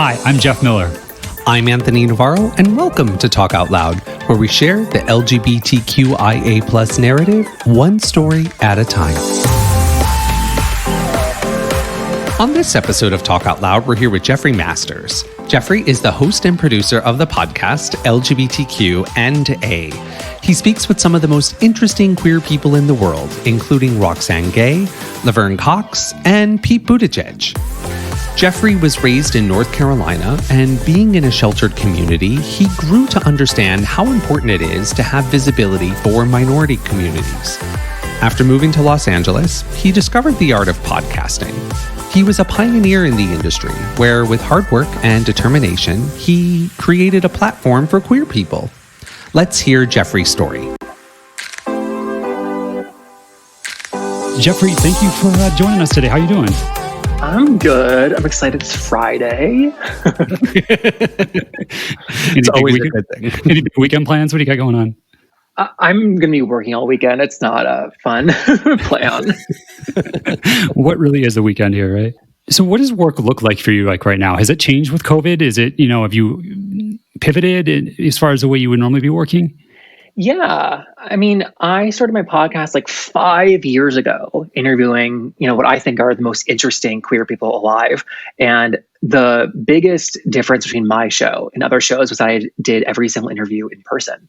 Hi, I'm Jeff Miller. I'm Anthony Navarro, and welcome to Talk Out Loud, where we share the LGBTQIA+ narrative, one story at a time. On this episode of Talk Out Loud, we're here with Jeffrey Masters. Jeffrey is the host and producer of the podcast LGBTQ&a. He speaks with some of the most interesting queer people in the world, including Roxane Gay, Laverne Cox, and Pete Buttigieg. Jeffrey was raised in North Carolina, and being in a sheltered community, he grew to understand how important it is to have visibility for minority communities. After moving to Los Angeles, he discovered the art of podcasting. He was a pioneer in the industry, where with hard work and determination, he created a platform for queer people. Let's hear Jeffrey's story. Jeffrey, thank you for joining us today. How are you doing? I'm good. I'm excited. It's Friday. It's always a good thing. Any big weekend plans? What do you got going on? I'm going to be working all weekend. It's not a fun plan. What really is a weekend here, right? So what does work look like for you like right now? Has it changed with COVID? Is it, have you pivoted as far as the way you would normally be working? Yeah. I mean, I started my podcast like 5 years ago, interviewing, what I think are the most interesting queer people alive. And the biggest difference between my show and other shows was I did every single interview in person.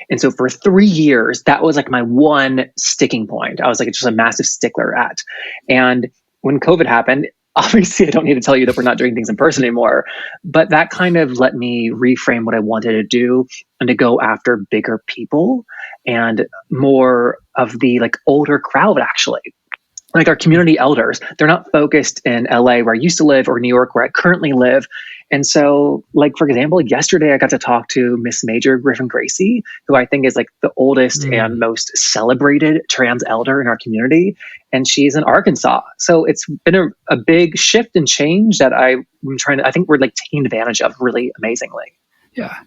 And so for 3 years, that was like my one sticking point. I was like just a massive stickler at. And when COVID happened, obviously, I don't need to tell you that we're not doing things in person anymore, but that kind of let me reframe what I wanted to do and to go after bigger people and more of the like older crowd, actually. Like our community elders, they're not focused in LA where I used to live or New York where I currently live. And so, like, for example, yesterday I got to talk to Miss Major Griffin Gracie, who I think is like the oldest and most celebrated trans elder in our community. And she's in Arkansas. So it's been a big shift and change that I think we're like taking advantage of really amazingly. Yeah.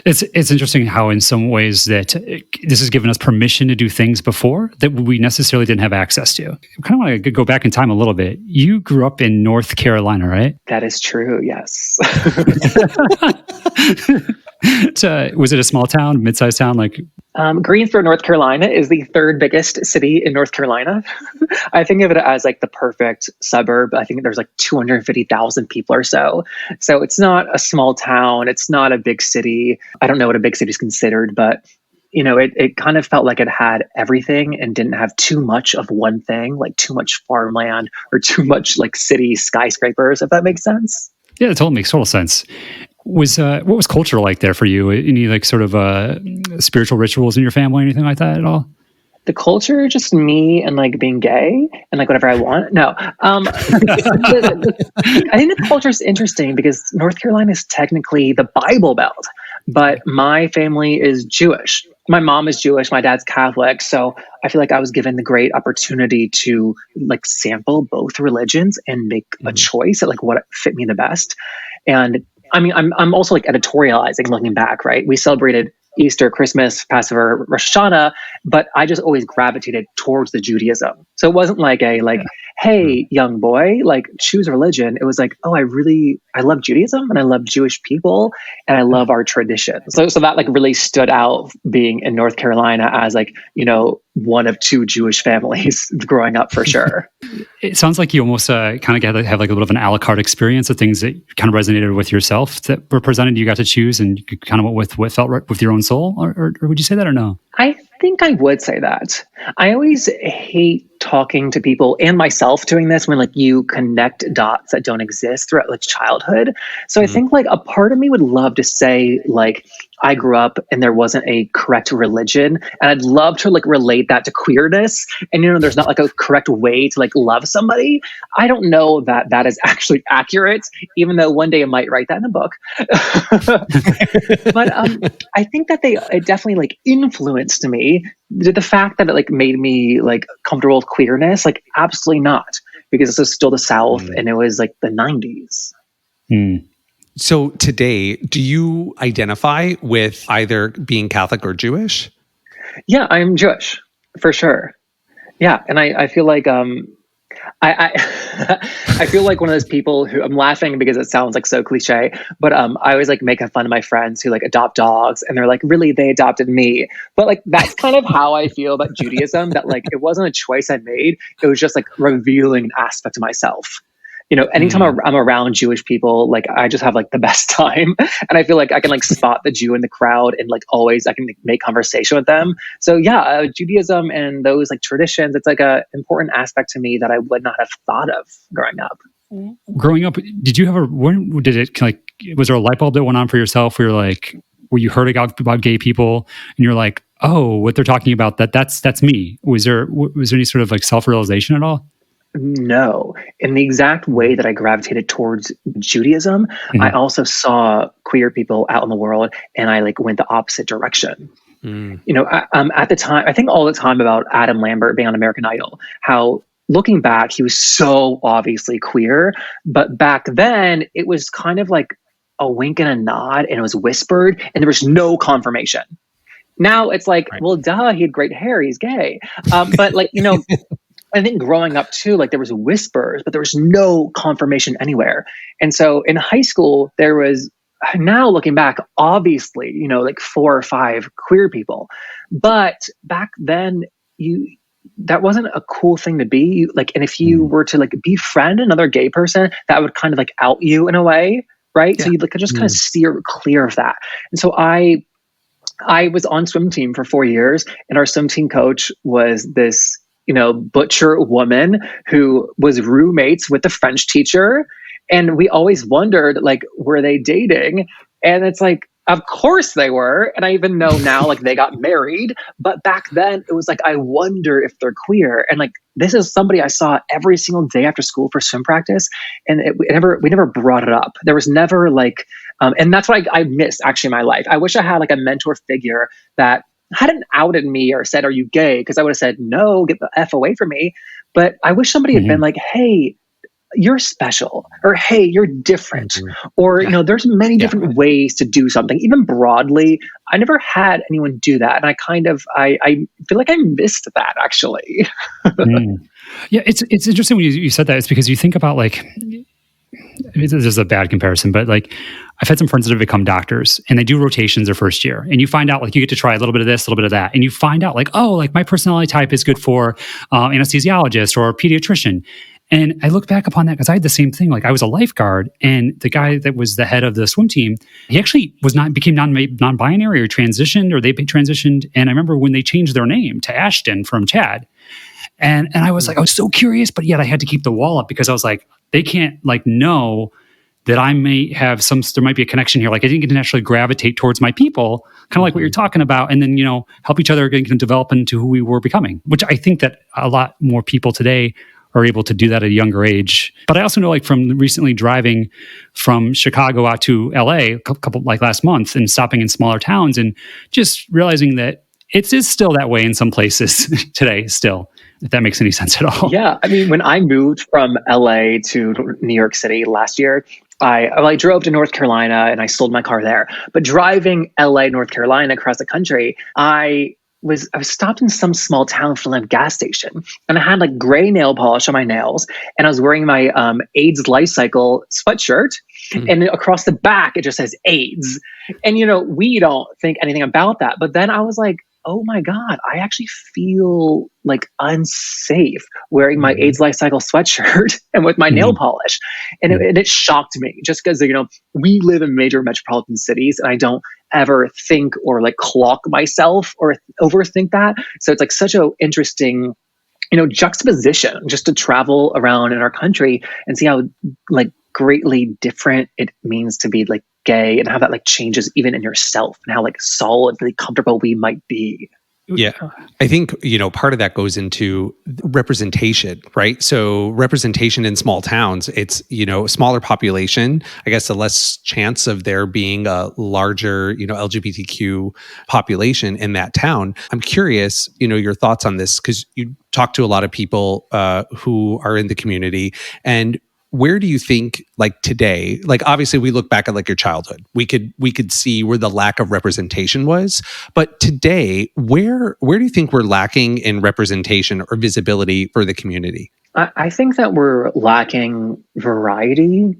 It's interesting how in some ways that this has given us permission to do things before that we necessarily didn't have access to. I kind of want to go back in time a little bit. You grew up in North Carolina, right? That is true, yes. Was it a small town, mid-sized town? Greensboro, North Carolina is the third biggest city in North Carolina. I think of it as like the perfect suburb. I think there's like 250,000 people or so. So it's not a small town. It's not a big city. I don't know what a big city is considered, but it kind of felt like it had everything and didn't have too much of one thing, like too much farmland or too much like city skyscrapers, if that makes sense. Yeah, it totally makes total sense. What was culture like there for you? Any like sort of spiritual rituals in your family, anything like that at all? The culture, just me and like being gay and like whatever I want. No, I think the culture is interesting because North Carolina is technically the Bible Belt, but my family is Jewish. My mom is Jewish. My dad's Catholic. So I feel like I was given the great opportunity to like sample both religions and make a choice at like what fit me the best. And I mean, I'm also like editorializing, looking back, right? We celebrated Easter, Christmas, Passover, Rosh Hashanah, but I just always gravitated towards the Judaism. So it wasn't like hey, young boy, like choose a religion. It was like, oh, I love Judaism and I love Jewish people and I love our tradition. So that like really stood out being in North Carolina as like, one of two Jewish families growing up for sure. It sounds like you almost kind of have like a little bit of an a la carte experience of things that kind of resonated with yourself that were presented. You got to choose and you kind of went with what felt right with your own soul, or would you say that or no? I think I would say that. I always hate talking to people and myself doing this when like you connect dots that don't exist throughout like childhood. So I think like a part of me would love to say like I grew up and there wasn't a correct religion, and I'd love to like relate that to queerness. And there's not like a correct way to like love somebody. I don't know that that is actually accurate, even though one day I might write that in a book. But I think that it definitely like influenced me. The fact that it like made me like comfortable with queerness, like absolutely not, because this was still the South and it was like the 90s. So today, do you identify with either being Catholic or Jewish? Yeah, I'm Jewish for sure. Yeah. And I feel like I I feel like one of those people who, I'm laughing because it sounds like so cliche, but I always like make fun of my friends who like adopt dogs, and they're like, really, they adopted me. But like that's kind of how I feel about Judaism. That like it wasn't a choice I made; it was just like revealing an aspect of myself. Anytime I'm around Jewish people, like I just have like the best time, and I feel like I can like spot the Jew in the crowd, and like always I can like, make conversation with them. So yeah, Judaism and those like traditions, it's like a important aspect to me that I would not have thought of growing up. Growing up, did you have when did it like, was there a light bulb that went on for yourself where you heard about gay people and you're like, oh, what they're talking about, that's me? Was there any sort of like self-realization at all? No. In the exact way that I gravitated towards Judaism, I also saw queer people out in the world, and I like went the opposite direction. At the time, I think all the time about Adam Lambert being on American Idol, how looking back, he was so obviously queer, but back then it was kind of like a wink and a nod, and it was whispered, and there was no confirmation. Now it's like, well, duh, he had great hair, he's gay. But like, I think growing up too, like there was whispers, but there was no confirmation anywhere. And so in high school, there was, now looking back, obviously, like 4 or 5 queer people. But back then, that wasn't a cool thing to be. Like, and if you were to like befriend another gay person, that would kind of like out you in a way, right? Yeah. So you'd like just kind of steer clear of that. And so I was on swim team for 4 years, and our swim team coach was this butcher woman who was roommates with the French teacher. And we always wondered, like, were they dating? And it's like, of course they were. And I even know now, like, they got married. But back then it was like, I wonder if they're queer. And like, this is somebody I saw every single day after school for swim practice. And we never brought it up. There was never like, and that's what I missed actually in my life. I wish I had like a mentor figure that hadn't outed me or said, are you gay? Because I would have said, no, get the F away from me. But I wish somebody had been like, hey, you're special, or hey, you're different, or there's many different ways to do something, even broadly. I never had anyone do that, and I feel like I missed that actually. Yeah, it's interesting when you said that. It's because you think about like, this is a bad comparison, but like I've had some friends that have become doctors, and they do rotations their first year, and you find out like you get to try a little bit of this, a little bit of that, and you find out like, oh, like my personality type is good for anesthesiologist or pediatrician. And I look back upon that because I had the same thing. Like I was a lifeguard, and the guy that was the head of the swim team, he actually became non-binary or transitioned, or they transitioned. And I remember when they changed their name to Ashton from Chad. And I was like, I was so curious, but yet I had to keep the wall up because I was like, they can't like know that I may have there might be a connection here. Like I didn't get to naturally gravitate towards my people, kind of like what you're talking about. And then, help each other get develop into who we were becoming, which I think that a lot more people today are able to do that at a younger age. But I also know like from recently driving from Chicago out to LA a couple like last month and stopping in smaller towns and just realizing that it is still that way in some places today still, if that makes any sense at all. Yeah. I mean, when I moved from LA to New York City last year, I drove to North Carolina and I sold my car there. But driving LA, North Carolina across the country, I was stopped in some small town for a gas station, and I had like gray nail polish on my nails, and I was wearing my AIDS life cycle sweatshirt, and across the back it just says AIDS. And we don't think anything about that, but then I was like, oh my God, I actually feel like unsafe wearing my AIDS life cycle sweatshirt and with my nail polish. And it shocked me just because, we live in major metropolitan cities, and I don't ever think or like clock myself or overthink that. So it's like such an interesting, juxtaposition just to travel around in our country and see how like greatly different it means to be like gay, and how that like changes even in yourself, and how like solidly comfortable we might be. Yeah. I think, part of that goes into representation, right? So representation in small towns, it's, smaller population, I guess the less chance of there being a larger, LGBTQ population in that town. I'm curious, your thoughts on this, because you talk to a lot of people who are in the community, and where do you think, like today, like obviously we look back at like your childhood, we could see where the lack of representation was, but today, where do you think we're lacking in representation or visibility for the community? I think that we're lacking variety.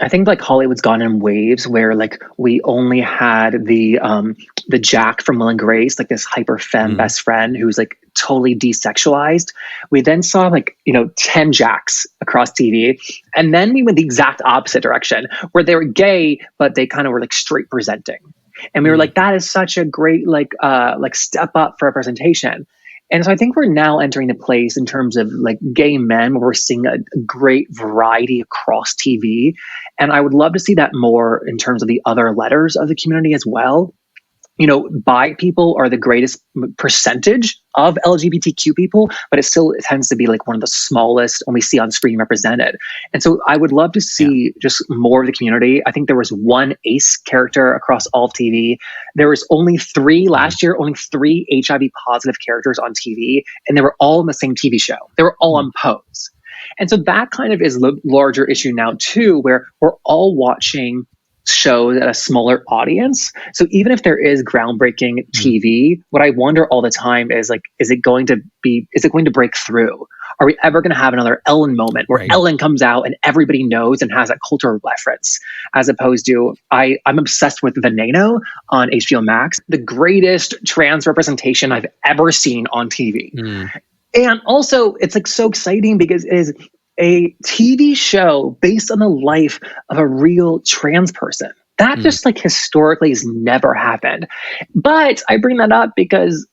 I think like Hollywood's gone in waves where like we only had the Jack from Will and Grace, like this hyper femme best friend who's like totally desexualized. We then saw like, 10 Jacks across TV. And then we went the exact opposite direction where they were gay, but they kind of were like straight presenting. And we were like, that is such a great like step up for representation. And so I think we're now entering a place in terms of like gay men where we're seeing a great variety across TV. And I would love to see that more in terms of the other letters of the community as well. Bi people are the greatest percentage of LGBTQ people, but it tends to be like one of the smallest when we see on screen represented. And so I would love to see just more of the community. I think there was one ace character across all of TV. There was only 3 last year, only 3 HIV positive characters on TV, and they were all in the same TV show. They were all on Pose. And so that kind of is a larger issue now too, where we're all watching shows at a smaller audience. So even if there is groundbreaking TV, what I wonder all the time is like, is it going to break through? Are we ever going to have another Ellen moment where Ellen comes out and everybody knows and has that cultural reference, as opposed to I'm obsessed with Veneno on HBO Max, the greatest trans representation I've ever seen on TV. And also it's like so exciting because it is a TV show based on the life of a real trans person. That just like historically has never happened. But I bring that up because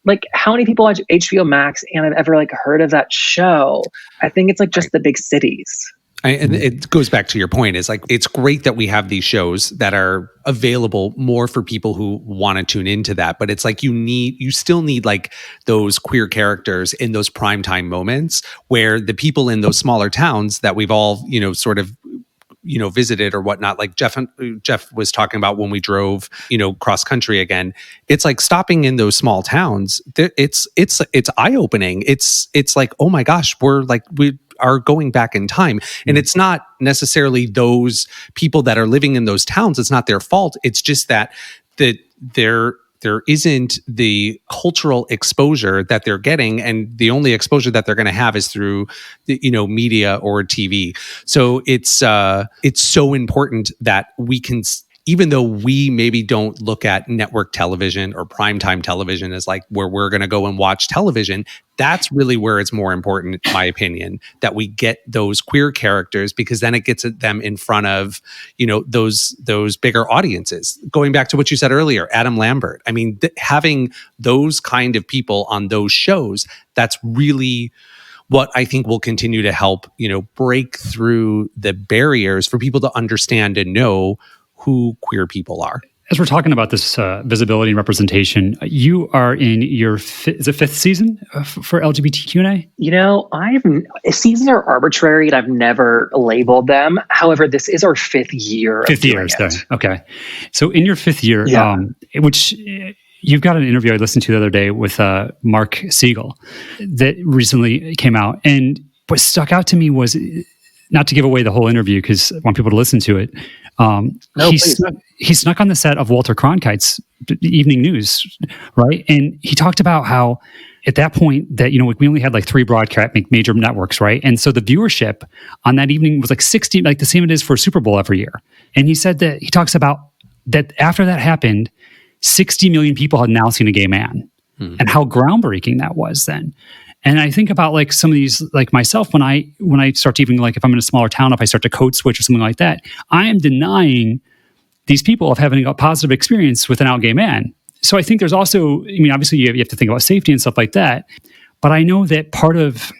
like how many people watch HBO Max and have ever like heard of that show? I think it's like just the big cities. And it goes back to your point, is like, it's great that we have these shows that are available more for people who want to tune into that. But it's like, you still need like those queer characters in those primetime moments where the people in those smaller towns that we've all, sort of, visited or whatnot, like Jeff was talking about when we drove, cross country again. It's like stopping in those small towns. It's eye opening. It's like, oh my gosh, we are going back in time. And it's not necessarily those people that are living in those towns. It's not their fault. It's just that there isn't the cultural exposure that they're getting, and the only exposure that they're going to have is through the, media or TV. So it's so important that we can, even though we maybe don't look at network television or primetime television as like where we're going to go and watch television, that's really where it's more important, in my opinion, that we get those queer characters, because then it gets them in front of, those bigger audiences. Going back to what you said earlier, Adam Lambert. I mean, having those kind of people on those shows, that's really what I think will continue to help, break through the barriers for people to understand and know who queer people are. As we're talking about this visibility and representation, you are in your fifth season for LGBTQ&A? Seasons are arbitrary and I've never labeled them. However, this is our 5th year. 5th year, okay. So in your 5th year, which you've got an interview I listened to the other day with Mark Siegel that recently came out. And what stuck out to me was, not to give away the whole interview because I want people to listen to it, he snuck on the set of Walter Cronkite's Evening News, right? And he talked about how at that point that, we only had like 3 broadcast major networks, right? And so the viewership on that evening was like 60, like the same it is for Super Bowl every year. And he said that he talks about that after that happened, 60 million people had now seen a gay man and how groundbreaking that was then. And I think about like some of these, like myself, when I start to even like, if I'm in a smaller town, if I start to code switch or something like that, I am denying these people of having a positive experience with an out gay man. So I think there's also, obviously you have to think about safety and stuff like that. But I know that part of,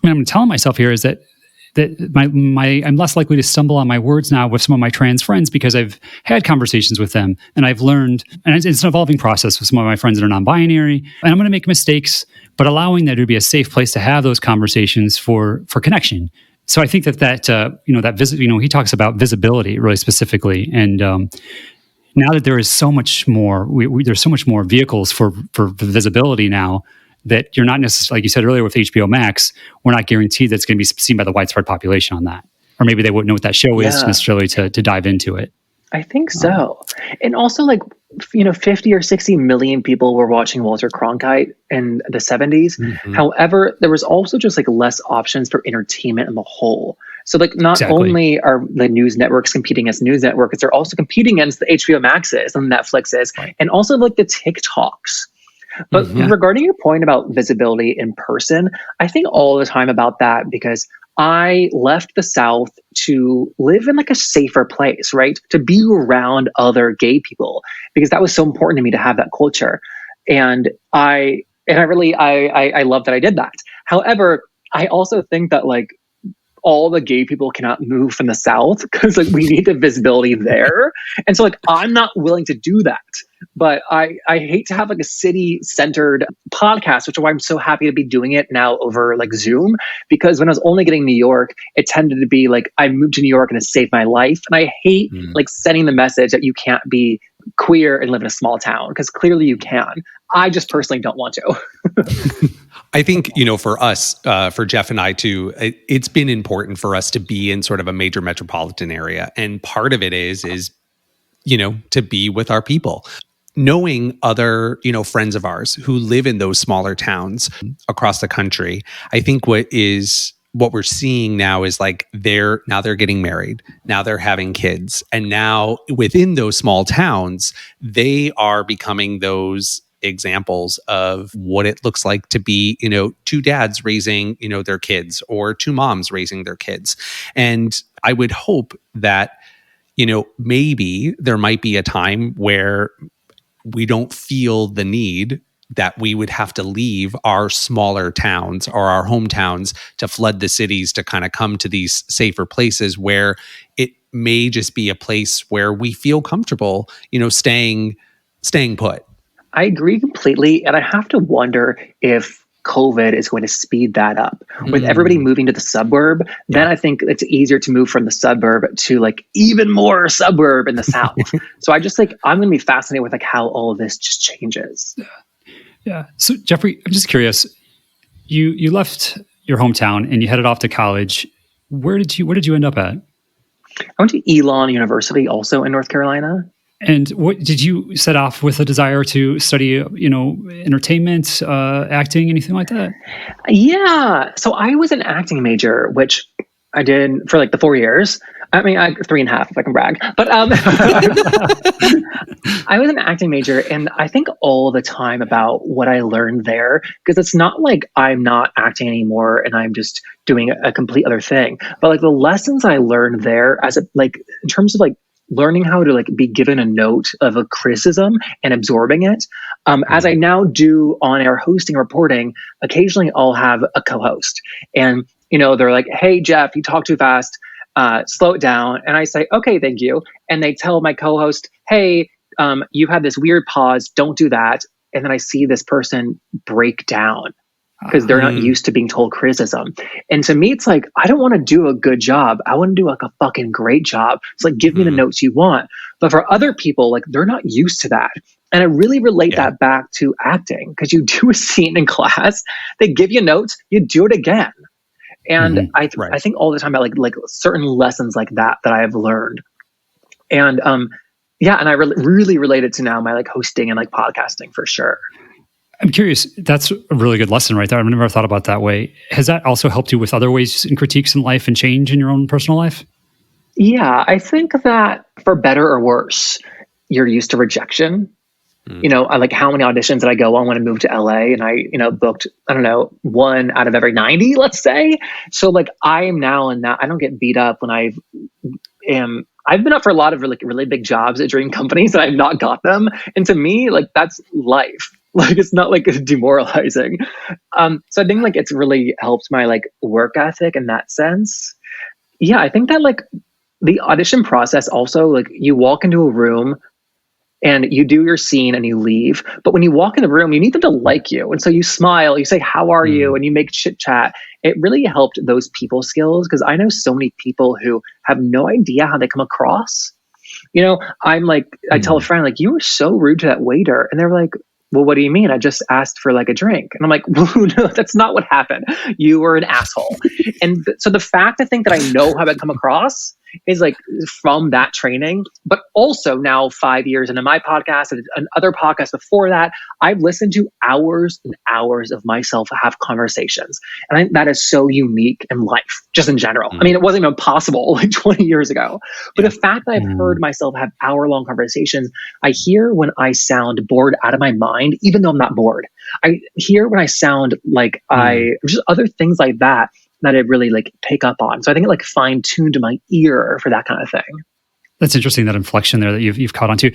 I'm telling myself here is that I'm less likely to stumble on my words now with some of my trans friends because I've had conversations with them and I've learned, and it's an evolving process with some of my friends that are non-binary, and I'm going to make mistakes, but allowing there to be a safe place to have those conversations for connection. So I think he talks about visibility really specifically, and now that there is so much more, there's so much more vehicles for visibility now, that you're not necessarily, like you said earlier with HBO Max, we're not guaranteed that's going to be seen by the widespread population on that. Or maybe they wouldn't know what that show is necessarily to dive into it. I think so. And also, like, 50 or 60 million people were watching Walter Cronkite in the 70s. Mm-hmm. However, there was also just like less options for entertainment in the whole. So like not Exactly. only are the news networks competing as news networks, they're also competing against the HBO Maxes and Netflixes, and also like the TikToks. But regarding your point about visibility in person, I think all the time about that because I left the South to live in like a safer place, right? To be around other gay people because that was so important to me to have that culture. And I love that I did that. However, I also think that like all the gay people cannot move from the South because like we need the visibility there. And so like I'm not willing to do that. But I hate to have like a city centered podcast, which is why I'm so happy to be doing it now over like Zoom. Because when I was only getting New York, it tended to be like I moved to New York and it saved my life. And I hate like sending the message that you can't be queer and live in a small town because clearly you can. I just personally don't want to. I think, for us, for Jeff and I too, it's been important for us to be in sort of a major metropolitan area. And part of it is, to be with our people. Knowing other, friends of ours who live in those smaller towns across the country, I think what we're seeing now is like they're getting married, now they're having kids, and now within those small towns, they are becoming those examples of what it looks like to be, two dads raising, their kids or two moms raising their kids. And I would hope that, maybe there might be a time where we don't feel the need that we would have to leave our smaller towns or our hometowns to flood the cities to kind of come to these safer places where it may just be a place where we feel comfortable, staying put. I agree completely. And I have to wonder if COVID is going to speed that up. With everybody moving to the suburb, then I think it's easier to move from the suburb to like even more suburb in the South. So I just like, I'm going to be fascinated with like how all of this just changes. Yeah. So Jeffrey, I'm just curious, you left your hometown and you headed off to college. Where did you end up at? I went to Elon University, also in North Carolina. And what did you set off with a desire to study, entertainment, acting, anything like that? Yeah. So I was an acting major, which I did for like the 4 years. I mean, 3.5 if I can brag. But I was an acting major, and I think all the time about what I learned there, because it's not like I'm not acting anymore and I'm just doing a complete other thing. But like the lessons I learned there, in terms of like learning how to like be given a note of a criticism and absorbing it. As I now do on-air hosting reporting, occasionally I'll have a co-host and, they're like, hey, Jeff, you talk too fast, slow it down. And I say, okay, thank you. And they tell my co-host, hey, you had this weird pause, don't do that. And then I see this person break down because they're not used to being told criticism. And to me, it's like, I don't want to do a good job. I want to do like a fucking great job. It's like, give me the notes you want. But for other people, like they're not used to that. And I really relate that back to acting because you do a scene in class, they give you notes, you do it again. And I think all the time about like certain lessons like that I have learned. And and I really relate it to now my like hosting and like podcasting for sure. I'm curious, that's a really good lesson right there. I've never thought about it that way. Has that also helped you with other ways and critiques in life and change in your own personal life? Yeah, I think that for better or worse, you're used to rejection. I like how many auditions did I go on when I moved to LA and I, booked, 1 out of every 90, let's say. So like I am now in that I don't get beat up when I've been up for a lot of really big jobs at dream companies and I've not got them. And to me, like that's life. Like it's not like demoralizing. So I think like it's really helped my like work ethic in that sense. Yeah, I think that like the audition process also, like you walk into a room and you do your scene and you leave. But when you walk in the room, you need them to like you. And so you smile, you say, how are you? And you make chit chat. It really helped those people skills because I know so many people who have no idea how they come across. I'm like, I tell a friend, like, you were so rude to that waiter. And they're like, well, what do you mean? I just asked for like a drink. And I'm like, well, no, that's not what happened. You were an asshole. And so the fact I think that I know how I come across is like from that training. But also now 5 years into my podcast and other podcasts before that, I've listened to hours and hours of myself have conversations. And I think that is so unique in life, just in general. I mean, it wasn't even possible like 20 years ago. But the fact that I've heard myself have hour-long conversations, I hear when I sound bored out of my mind, even though I'm not bored. I hear when I sound like just other things like that I really like pick up on. So I think it like fine-tuned my ear for that kind of thing. That's interesting, that inflection there that you've caught on to.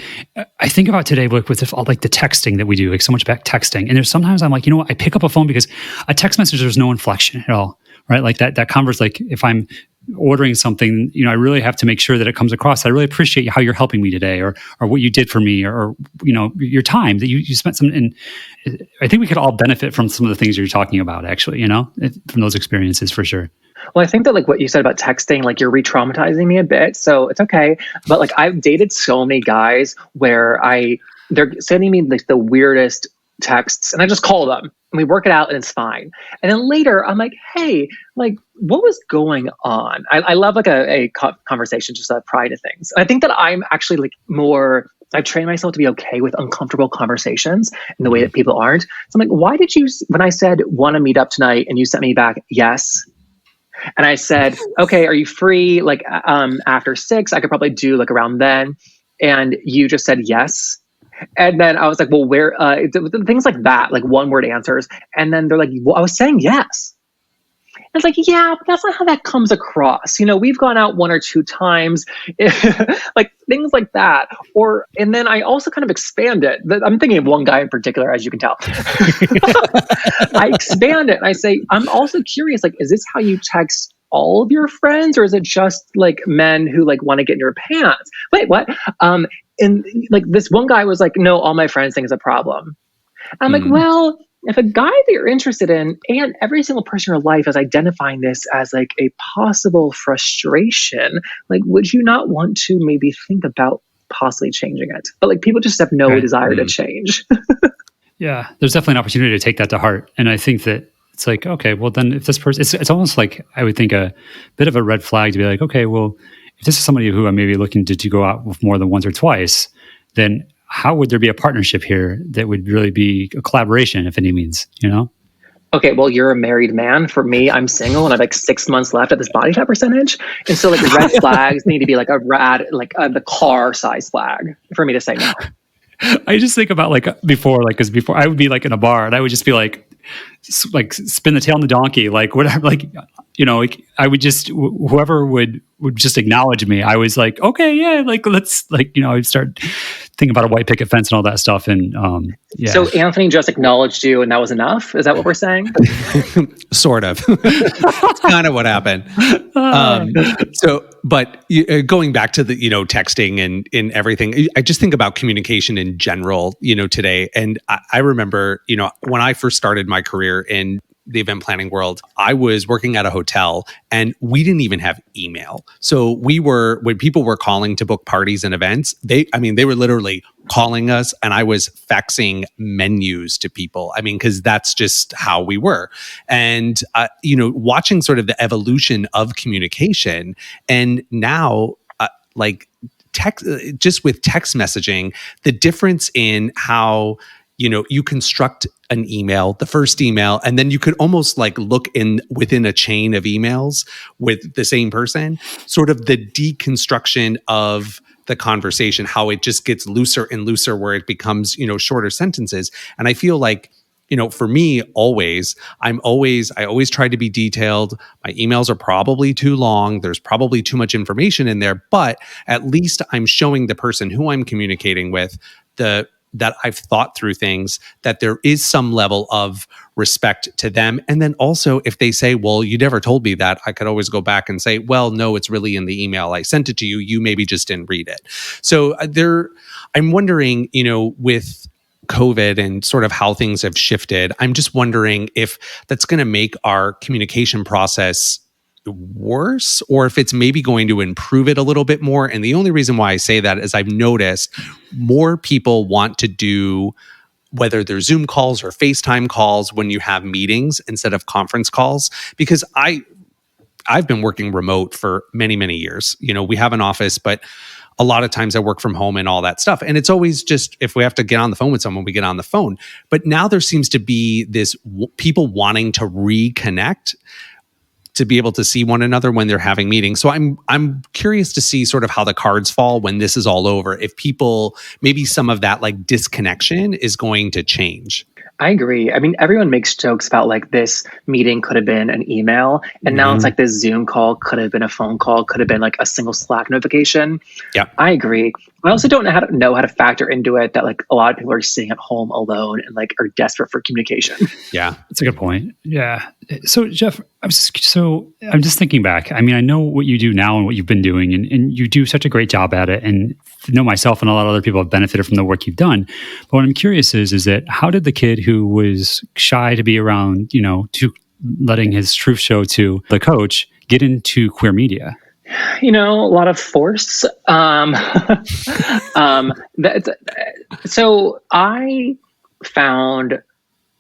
I think about today with all like the texting that we do, like so much back texting. And there's sometimes I'm like, you know what, I pick up a phone because a text message, there's no inflection at all, right? Like that converse, like if I'm ordering something, you know, I really have to make sure that it comes across. I really appreciate how you're helping me today, or what you did for me, or you know, your time that you spent some. And I think we could all benefit from some of the things you're talking about, actually, you know, from those experiences for sure. Well, I think that like what you said about texting, like you're re-traumatizing me a bit, so it's okay. But like I've dated so many guys where they're sending me like the weirdest texts, and I just call them and we work it out and it's fine. And then later I'm like, hey, like what was going on? I love like a conversation, just a pride of things. And I think that I'm actually like I've trained myself to be okay with uncomfortable conversations in the way that people aren't. So I'm like, why did you, when I said want to meet up tonight and you sent me back yes, and I said, okay, are you free like after 6? I could probably do like around then. And you just said yes. And then I was like, well, where, things like that, like one word answers. And then they're like, well, I was saying yes. And it's like, yeah, but that's not how that comes across. You know, we've gone out 1 or 2 times, like things like that. And then I also kind of expand it. I'm thinking of one guy in particular, as you can tell. I expand it and I say, I'm also curious, like, is this how you text all of your friends, or is it just like men who like want to get in your pants? Wait, what? And like this one guy was like, no, all my friends think it's a problem. And I'm like, well, if a guy that you're interested in and every single person in your life is identifying this as like a possible frustration, like, would you not want to maybe think about possibly changing it? But like people just have no desire to change. Yeah, there's definitely an opportunity to take that to heart. And I think that it's like, okay, well then if this person, it's almost like I would think a bit of a red flag to be like, okay, well, if this is somebody who I'm maybe looking to go out with more than once or twice, then how would there be a partnership here that would really be a collaboration, if any means, you know? Okay, well, you're a married man. For me, I'm single and I have like 6 months left at this body fat percentage. And so like red flags need to be like the car size flag for me to say no. I just think about like before I would be like in a bar and I would just be like spin the tail on the donkey, like whatever, like, you know, like I would just, whoever would just acknowledge me. I was like, okay, yeah, like let's like, you know, I'd start thinking about a white picket fence and all that stuff. And yeah. So Anthony just acknowledged you and that was enough? Is that what we're saying? Sort of. That's kind of what happened. But going back to the, you know, texting and everything, I just think about communication in general, you know, today. And I remember, you know, when I first started my career in the event planning world, I was working at a hotel and we didn't even have email. So when people were calling to book parties and events, they were literally calling us and I was faxing menus to people. I mean, because that's just how we were. And, you know, watching sort of the evolution of communication and now just with text messaging, the difference in how, you know, you construct an email, the first email, and then you could almost like look within a chain of emails with the same person, sort of the deconstruction of the conversation, how it just gets looser and looser where it becomes, you know, shorter sentences. And I feel like, you know, for me, I always try to be detailed. My emails are probably too long. There's probably too much information in there, but at least I'm showing the person who I'm communicating with that I've thought through things, that there is some level of respect to them. And then also if they say, well, you never told me that, I could always go back and say, well, no, it's really in the email. I sent it to you. You maybe just didn't read it. So I'm wondering, you know, with COVID and sort of how things have shifted, I'm just wondering if that's going to make our communication process worse or if it's maybe going to improve it a little bit more. And the only reason why I say that is I've noticed more people want to do, whether they're Zoom calls or FaceTime calls when you have meetings instead of conference calls, because I've been working remote for many, many years. We have an office, but a lot of times I work from home and all that stuff. And it's always just, if we have to get on the phone with someone, we get on the phone. But now there seems to be this people wanting to reconnect, to be able to see one another when they're having meetings. So I'm curious to see sort of how the cards fall when this is all over. If people, maybe some of that like disconnection is going to change. I agree. I mean, everyone makes jokes about like this meeting could have been an email, and now it's like this Zoom call could have been a phone call, could have been like a single Slack notification. Yeah, I agree. I also don't know how to factor into it that like a lot of people are sitting at home alone and like are desperate for communication. Yeah, that's a good point. Yeah. So Jeff, I'm just thinking back. I mean, I know what you do now and what you've been doing, and you do such a great job at it. And know myself and a lot of other people have benefited from the work you've done. But what I'm curious is that how did the kid who was shy to be around, to letting his truth show to the coach get into queer media? A lot of force. So I found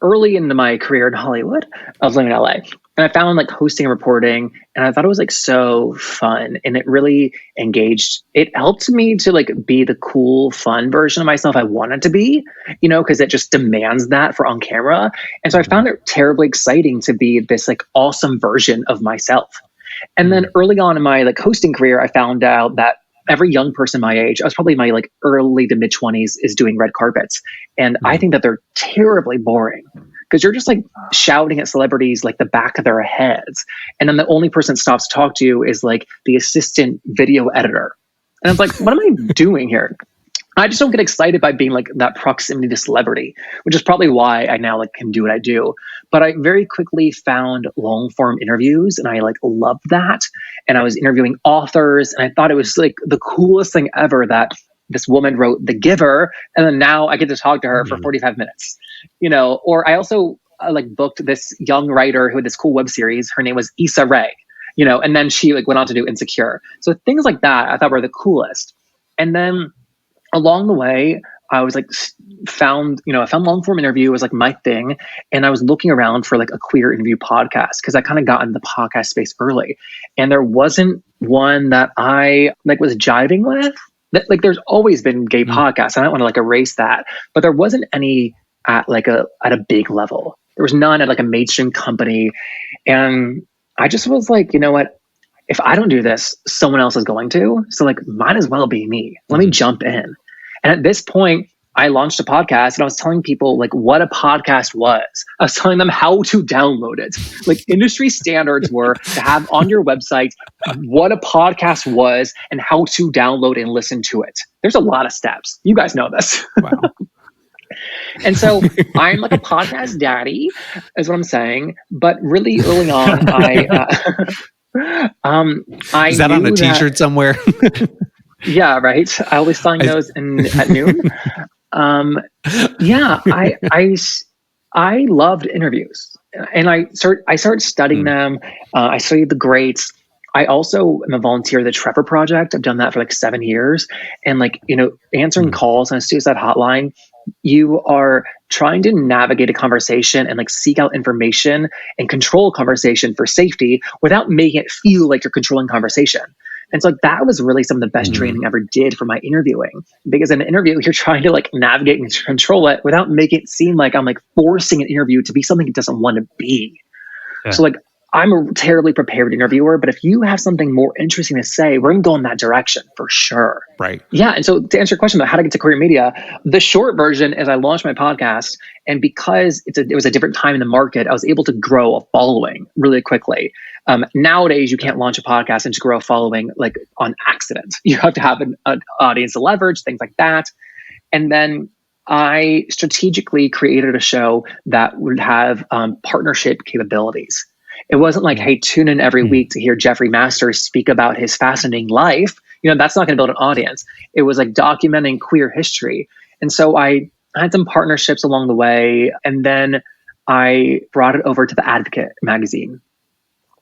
early into my career in Hollywood, I was living in LA, and I found like hosting and reporting, and I thought it was like so fun, and it really engaged. It helped me to like be the cool, fun version of myself I wanted to be, because it just demands that for on camera. And so I found it terribly exciting to be this like awesome version of myself. And then early on in my like hosting career, I found out that every young person my age, I was probably my like early to mid 20s, is doing red carpets. And I think that they're terribly boring because you're just like shouting at celebrities like the back of their heads. And then the only person that stops to talk to you is like the assistant video editor. And I was like, what am I doing here? I just don't get excited by being like that proximity to celebrity, which is probably why I now like can do what I do. But I very quickly found long form interviews, and I like loved that. And I was interviewing authors, and I thought it was like the coolest thing ever that this woman wrote The Giver, and then now I get to talk to her for 45 minutes. Or I also like booked this young writer who had this cool web series. Her name was Issa Rae, and then she like went on to do Insecure. So things like that I thought were the coolest. And then along the way, I was like found long form interview was like my thing. And I was looking around for like a queer interview podcast because I kind of got into the podcast space early. And there wasn't one that I like was jiving with. Like there's always been gay podcasts. I don't want to like erase that, but there wasn't any at a big level. There was none at like a mainstream company. And I just was like, you know what? If I don't do this, someone else is going to. So like, might as well be me. Let me jump in. And at this point, I launched a podcast, and I was telling people like what a podcast was. I was telling them how to download it. Like industry standards were to have on your website what a podcast was and how to download and listen to it. There's a lot of steps. You guys know this. Wow. And so I'm like a podcast daddy, is what I'm saying. But really early on, I is that on a t-shirt somewhere? Yeah, right. I always selling those at noon. I loved interviews, and I started studying them. I studied the greats. I also am a volunteer at the Trevor Project. I've done that for like 7 years, and like answering calls on a suicide hotline. You are trying to navigate a conversation and like seek out information and control a conversation for safety without making it feel like you're controlling conversation. And so like, that was really some of the best training I ever did for my interviewing, because in an interview, you're trying to like navigate and control it without making it seem like I'm like forcing an interview to be something it doesn't want to be. Yeah. So like, I'm a terribly prepared interviewer, but if you have something more interesting to say, we're going to go in that direction for sure. Right. Yeah. And so to answer your question about how to get to queer media, the short version is I launched my podcast, and because it was a different time in the market, I was able to grow a following really quickly. Nowadays, you can't launch a podcast and just grow a following like on accident. You have to have an audience to leverage, things like that. And then I strategically created a show that would have partnership capabilities. It wasn't like, hey, tune in every week to hear Jeffrey Masters speak about his fascinating life. That's not going to build an audience. It was like documenting queer history. And so I had some partnerships along the way. And then I brought it over to The Advocate magazine,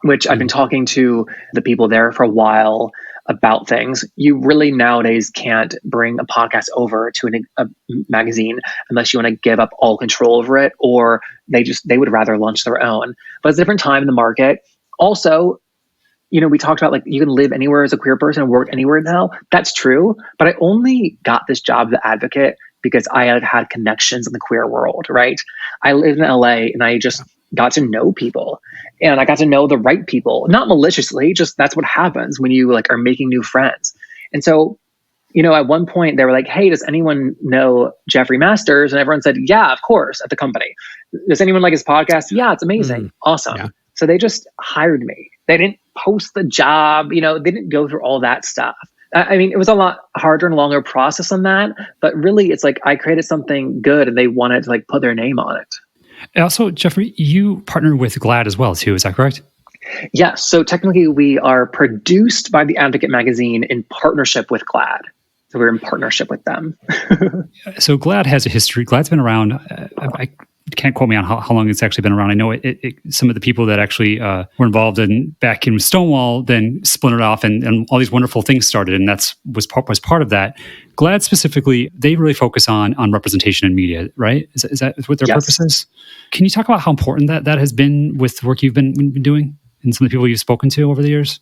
which I've been talking to the people there for a while about things. You really nowadays can't bring a podcast over to a magazine unless you want to give up all control over it, or they would rather launch their own. But it's a different time in the market. Also, we talked about like you can live anywhere as a queer person and work anywhere now. That's true. But I only got this job as an advocate because I had connections in the queer world, right? I lived in LA and I just got to know people and I got to know the right people, not maliciously, just that's what happens when you like are making new friends. And so, at one point they were like, hey, does anyone know Jeffrey Masters? And everyone said, yeah, of course, at the company. Does anyone like his podcast? Yeah, it's amazing. Awesome. Yeah. So they just hired me. They didn't post the job, they didn't go through all that stuff. I mean, it was a lot harder and longer process than that, but really it's like I created something good and they wanted to like put their name on it. And also, Jeffrey, you partner with GLAAD as well too, is that correct? Yes. So technically we are produced by The Advocate magazine in partnership with GLAAD. So we're in partnership with them. So GLAAD has a history. GLAAD's been around, I can't quote me on how long it's actually been around. I know some of the people that actually were involved back in Stonewall then splintered off and all these wonderful things started, and was part of that. GLAAD specifically, they really focus on representation in media, right? Is that what their purpose is? Can you talk about how important that has been with the work you've been doing and some of the people you've spoken to over the years?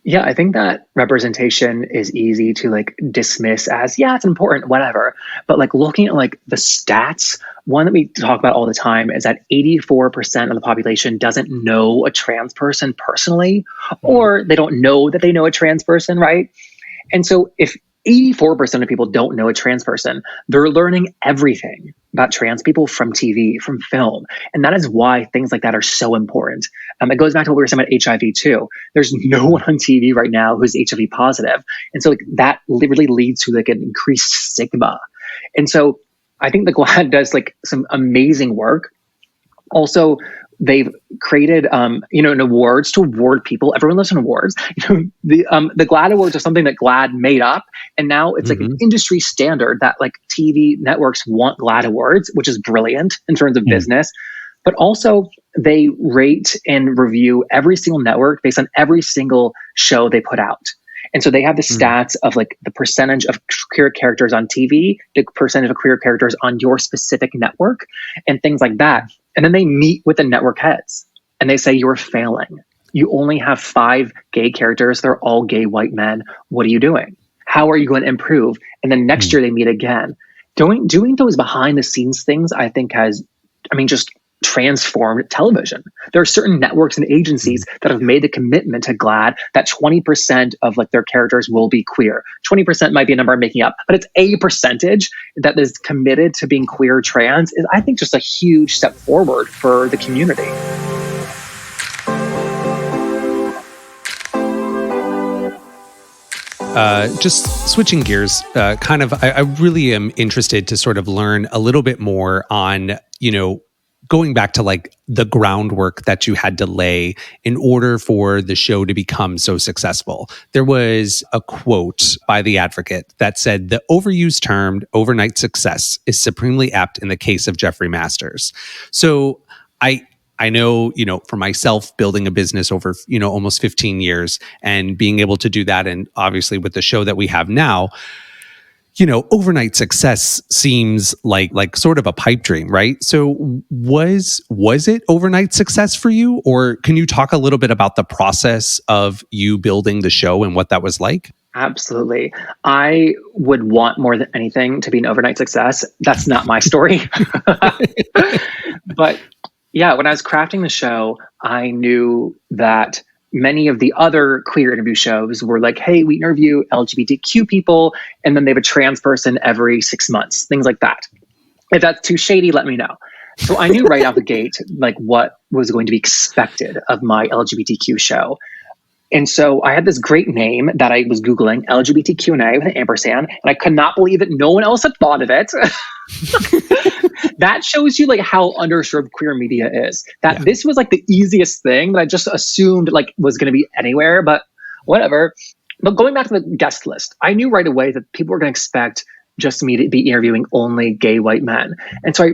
Yeah, I think that representation is easy to like dismiss as, yeah, it's important, whatever. But like looking at like the stats, one that we talk about all the time is that 84% of the population doesn't know a trans person personally, or they don't know that they know a trans person, right? And so if 84% of people don't know a trans person, they're learning everything about trans people from TV, from film. And that is why things like that are so important. It goes back to what we were saying about HIV too. There's no one on TV right now who's HIV positive. And so like, that really leads to like an increased stigma. And so I think the GLAAD does like some amazing work. Also, they've created, an awards to award people. Everyone loves awards. The GLAAD Awards are something that GLAAD made up, and now it's like an industry standard that like TV networks want GLAAD Awards, which is brilliant in terms of business. But also, they rate and review every single network based on every single show they put out. And so they have the stats of like the percentage of queer characters on TV, the percentage of queer characters on your specific network, and things like that. And then they meet with the network heads and they say, you're failing. You only have 5 gay characters. They're all gay white men. What are you doing? How are you going to improve? And then next year they meet again. Doing those behind the scenes things, I think just transformed television. There are certain networks and agencies that have made the commitment to GLAAD that 20% of like their characters will be queer. 20% might be a number I'm making up, but it's a percentage that is committed to being queer trans is, I think, just a huge step forward for the community. Just switching gears, I really am interested to sort of learn a little bit more on, going back to like the groundwork that you had to lay in order for the show to become so successful. There was a quote by The Advocate that said, the overused term overnight success is supremely apt in the case of Jeffrey Masters. So I know, for myself, building a business over, almost 15 years and being able to do that. And obviously with the show that we have now, overnight success seems like sort of a pipe dream, right? So was it overnight success for you? Or can you talk a little bit about the process of you building the show and what that was like? Absolutely. I would want more than anything to be an overnight success. That's not my story. But yeah, when I was crafting the show, I knew that many of the other queer interview shows were like, hey, we interview LGBTQ people, and then they have a trans person every 6 months, things like that. If that's too shady, let me know. So I knew right out the gate, like what was going to be expected of my LGBTQ show. And so I had this great name that I was Googling, lgbtq&a with an ampersand, and I could not believe that no one else had thought of it. That shows you like how underserved queer media is. This was like the easiest thing that I just assumed like was going to be anywhere, but whatever. But going back to the guest list, I knew right away that people were going to expect just me to be interviewing only gay white men. And so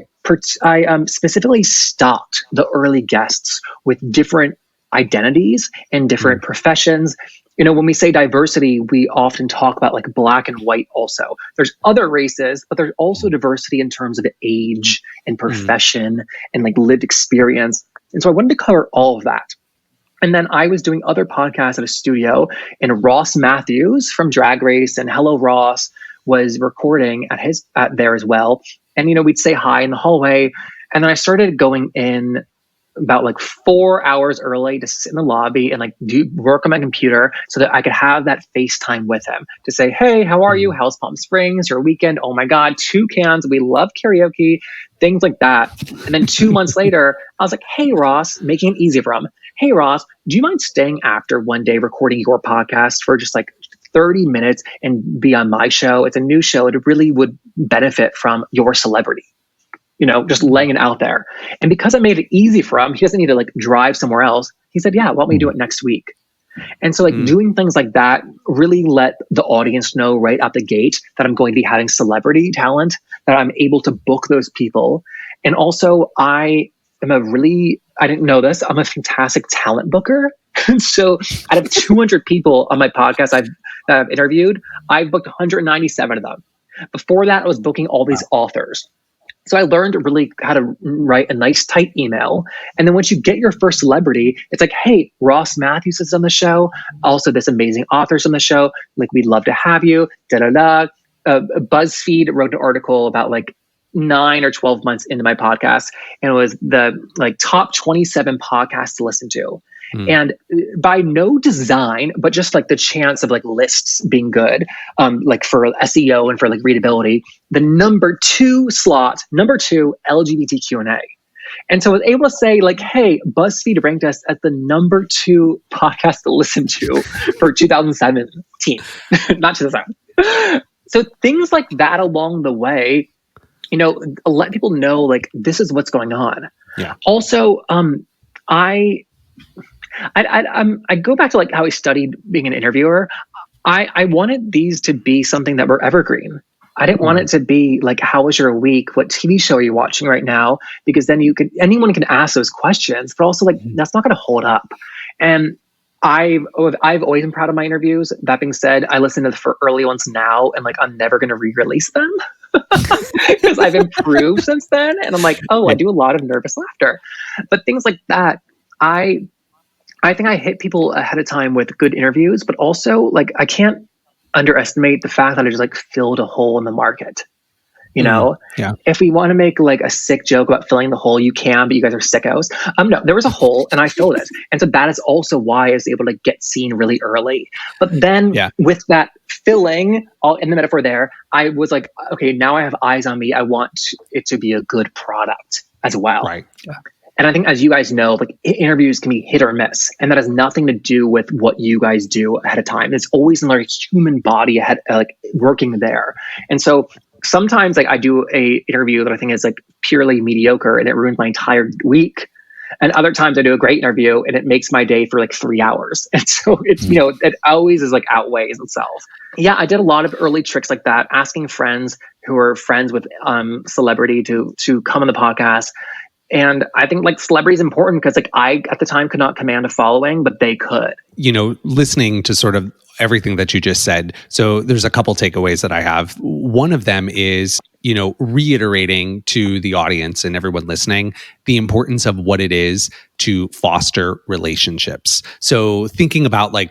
I specifically stocked the early guests with different identities and different professions. When we say diversity, we often talk about like black and white also. There's other races, but there's also diversity in terms of age and profession and like lived experience. And so I wanted to cover all of that. And then I was doing other podcasts at a studio, and Ross Matthews from Drag Race and Hello Ross was recording at there as well. And, we'd say hi in the hallway. And then I started going in about like 4 hours early to sit in the lobby and like do work on my computer so that I could have that FaceTime with him to say, hey, how are you? How's Palm Springs? Your weekend? Oh my God, toucans. We love karaoke, things like that. And then 2 months later, I was like, hey, Ross, making it easy for him. Hey, Ross, do you mind staying after one day recording your podcast for just like 30 minutes and be on my show? It's a new show. It really would benefit from your celebrity. Just laying it out there. And because I made it easy for him, he doesn't need to like drive somewhere else. He said, yeah, why don't we do it next week? And so doing things like that really let the audience know right out the gate that I'm going to be having celebrity talent, that I'm able to book those people. And also I didn't know this, I'm a fantastic talent booker. So out of 200 people on my podcast I've interviewed, I've booked 197 of them. Before that, I was booking all these authors. So I learned really how to write a nice, tight email. And then once you get your first celebrity, it's like, hey, Ross Matthews is on the show. Also, this amazing author's on the show. Like, we'd love to have you. BuzzFeed wrote an article about like 9 or 12 months into my podcast. And it was the like top 27 podcasts to listen to. And by no design, but just like the chance of like lists being good, like for SEO and for like readability, the number 2 slot, LGBTQ&A. And so I was able to say like, hey, BuzzFeed ranked us as the number 2 podcast to listen to for 2017, not 2007. So things like that along the way, let people know like this is what's going on. Yeah. Also, I go back to like how I studied being an interviewer. I wanted these to be something that were evergreen. I didn't want it to be like, how was your week? What TV show are you watching right now? Because then anyone can ask those questions, but also like, that's not going to hold up. And I've always been proud of my interviews. That being said, I listen to the early ones now and like, I'm never going to re-release them because I've improved since then. And I'm like, I do a lot of nervous laughter, but things like that. I think I hit people ahead of time with good interviews, but also like I can't underestimate the fact that I just like filled a hole in the market. Yeah. If we want to make like a sick joke about filling the hole, you can, but you guys are sickos. No, there was a hole and I filled it. And so that is also why I was able to get seen really early. But then with that filling all in the metaphor there, I was like, okay, now I have eyes on me. I want it to be a good product as well. Right. Yeah. And I think, as you guys know, like interviews can be hit or miss, and that has nothing to do with what you guys do ahead of time. It's always another human body ahead, like working there. And so sometimes, like I do a interview that I think is like purely mediocre, and it ruins my entire week. And other times I do a great interview, and it makes my day for like 3 hours. And so it's it always is like outweighs itself. Yeah, I did a lot of early tricks like that, asking friends who are friends with celebrity to come on the podcast. And I think like celebrity is important because like I at the time could not command a following, but they could. Listening to sort of everything that you just said. So there's a couple takeaways that I have. One of them is, reiterating to the audience and everyone listening the importance of what it is to foster relationships. So thinking about like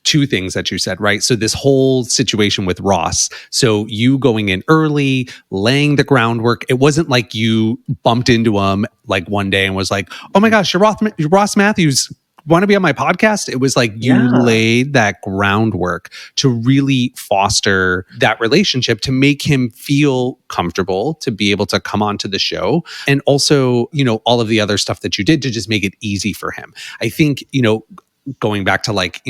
2 things that you said, right? So this whole situation with Ross. So you going in early, laying the groundwork. It wasn't like you bumped into him like one day and was like, oh my gosh, you're Ross Matthews. Want to be on my podcast? It was like you laid that groundwork to really foster that relationship, to make him feel comfortable, to be able to come onto the show. And also, all of the other stuff that you did to just make it easy for him. I think, going back to like,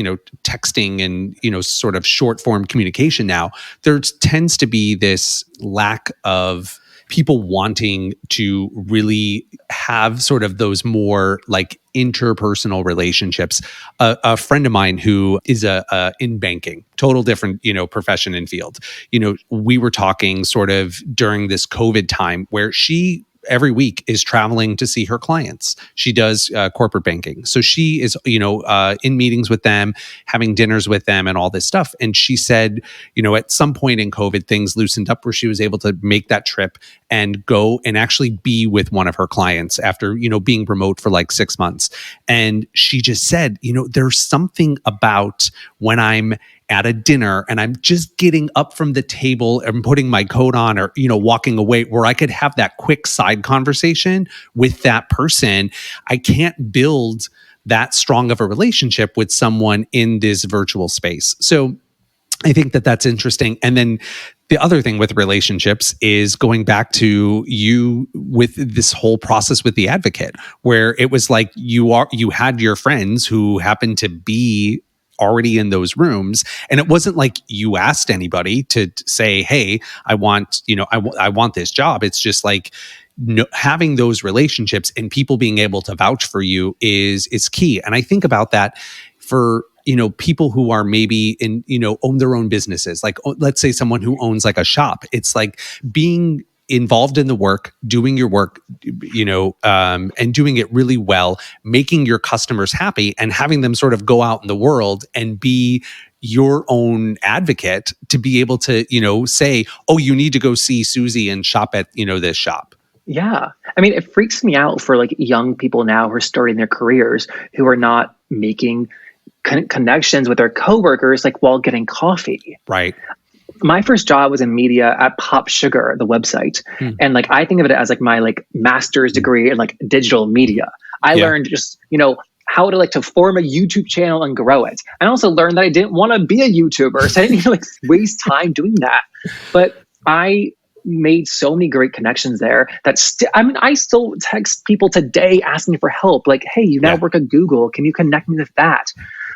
texting and, sort of short form communication now, there tends to be this lack of people wanting to really have sort of those more like interpersonal relationships. A friend of mine who is in banking, total different, profession and field. We were talking sort of during this COVID time where she every week is traveling to see her clients. She does corporate banking. So she is, in meetings with them, having dinners with them and all this stuff. And she said, at some point in COVID, things loosened up where she was able to make that trip and go and actually be with one of her clients after, being remote for like 6 months. And she just said, there's something about when I'm at a dinner and I'm just getting up from the table and putting my coat on or, walking away where I could have that quick side conversation with that person. I can't build that strong of a relationship with someone in this virtual space. So I think that that's interesting. And then the other thing with relationships is going back to you with this whole process with the advocate, where it was like you had your friends who happened to be already in those rooms, and it wasn't like you asked anybody to say, "Hey, I want this job." It's just like having those relationships and people being able to vouch for you is key. And I think about that for people who are maybe own their own businesses. Like, let's say someone who owns like a shop. It's like being involved in the work, doing your work, and doing it really well, making your customers happy and having them sort of go out in the world and be your own advocate to be able to, say, oh, you need to go see Susie and shop at, this shop. Yeah. I mean, it freaks me out for like young people now who are starting their careers who are not making connections with their coworkers, like while getting coffee. Right. My first job was in media at Pop Sugar, the website. And like, I think of it as like my like master's degree in like digital media. I learned just, how to form a YouTube channel and grow it. I also learned that I didn't want to be a YouTuber. So I didn't need to like waste time doing that. But I made so many great connections there that I still text people today asking for help. Like, hey, you now work at Google. Can you connect me with that?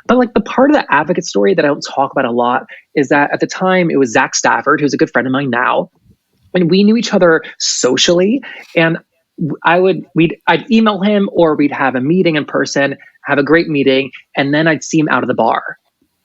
But like the part of the advocate story that I don't talk about a lot is that at the time it was Zach Stafford, who's a good friend of mine now. And we knew each other socially. And I'd email him or we'd have a meeting in person, have a great meeting. And then I'd see him out of the bar.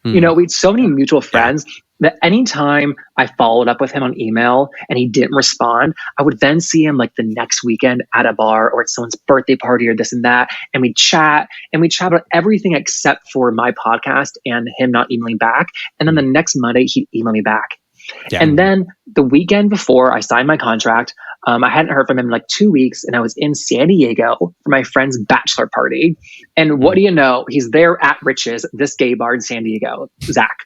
We had so many mutual friends that anytime I followed up with him on email and he didn't respond, I would then see him like the next weekend at a bar or at someone's birthday party or this and that. And we'd chat about everything except for my podcast and him not emailing back. And then the next Monday, he'd email me back. Yeah. And then the weekend before I signed my contract, I hadn't heard from him in like 2 weeks, and I was in San Diego for my friend's bachelor party. And what do you know? He's there at Rich's, this gay bar in San Diego, Zach.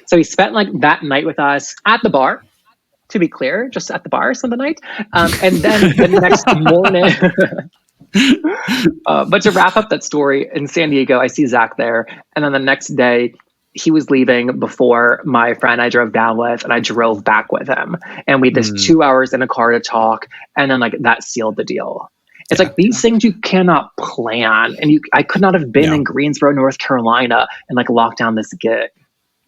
So he spent like that night with us at the bar, to be clear, just at the bar Sunday night. And then the next morning, but to wrap up that story, in San Diego, I see Zach there. And then the next day, he was leaving before my friend I drove down with, and I drove back with him. And we had this 2 hours in a car to talk. And then like that sealed the deal. It's like these things you cannot plan. And I could not have been in Greensboro, North Carolina and like locked down this gig.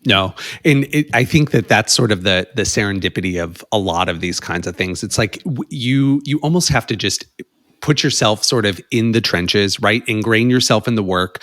No. And I think that that's sort of the serendipity of a lot of these kinds of things. It's like you almost have to just put yourself sort of in the trenches, right? Ingrain yourself in the work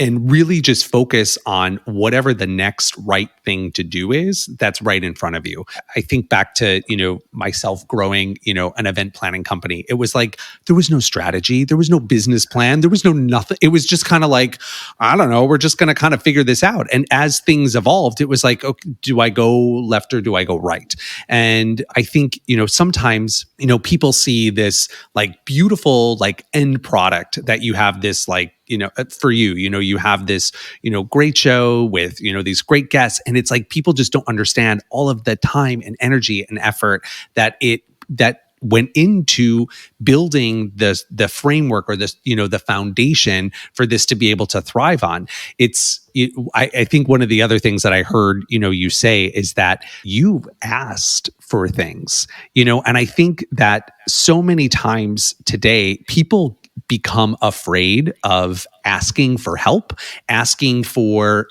and really just focus on whatever the next right thing to do is that's right in front of you. I think back to, myself growing, an event planning company. It was like, there was no strategy. There was no business plan. There was no nothing. It was just kind of like, I don't know, we're just going to kind of figure this out. And as things evolved, it was like, okay, do I go left or do I go right? And I think, sometimes, people see this like beautiful, like end product that you have this like, for you, you have this, great show with, these great guests. And it's like, people just don't understand all of the time and energy and effort that went into building the framework or this, the foundation for this to be able to thrive on. I think one of the other things that I heard, you say is that you've asked for things, and I think that so many times today, people become afraid of asking for help, asking for,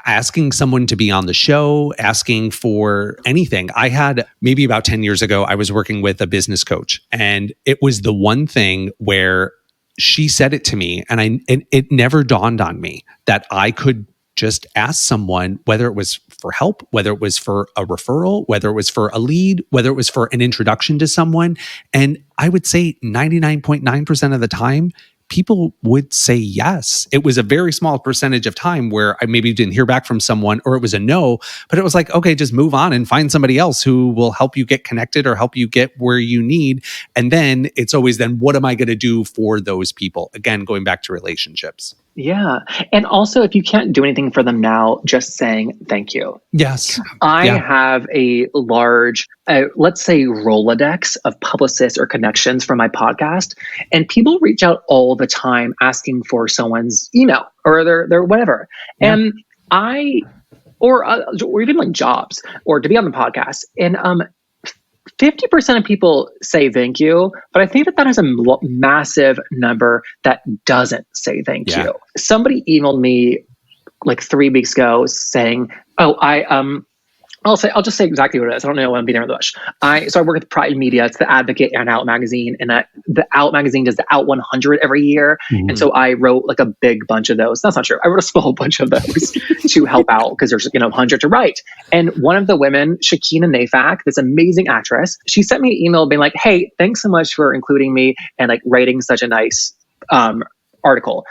asking someone to be on the show, asking for anything. I had maybe about 10 years ago, I was working with a business coach, and it was the one thing where she said it to me, and it never dawned on me that I could just asked someone, whether it was for help, whether it was for a referral, whether it was for a lead, whether it was for an introduction to someone. And I would say 99.9% of the time, people would say yes. It was a very small percentage of time where I maybe didn't hear back from someone or it was a no, but it was like, okay, just move on and find somebody else who will help you get connected or help you get where you need. And then it's always then, what am I going to do for those people? Again, going back to relationships. Yeah. And also, if you can't do anything for them now, just saying thank you. Yes. I have a large, let's say, Rolodex of publicists or connections from my podcast. And people reach out all the time asking for someone's email or their whatever. Yeah. And or even like jobs or to be on the podcast. And 50% of people say thank you, but I think that has a massive number that doesn't say thank you. Somebody emailed me like 3 weeks ago saying, I'll just say exactly what it is. I don't know. I'm beating around the bush. So I work with Pride Media. It's the Advocate and Out magazine, and the Out magazine does the Out 100 every year. Mm-hmm. And so I wrote like a big bunch of those. That's not true. I wrote a small bunch of those to help out because there's 100 to write. And one of the women, Shakina Nafak, this amazing actress, she sent me an email being like, "Hey, thanks so much for including me and like writing such a nice article."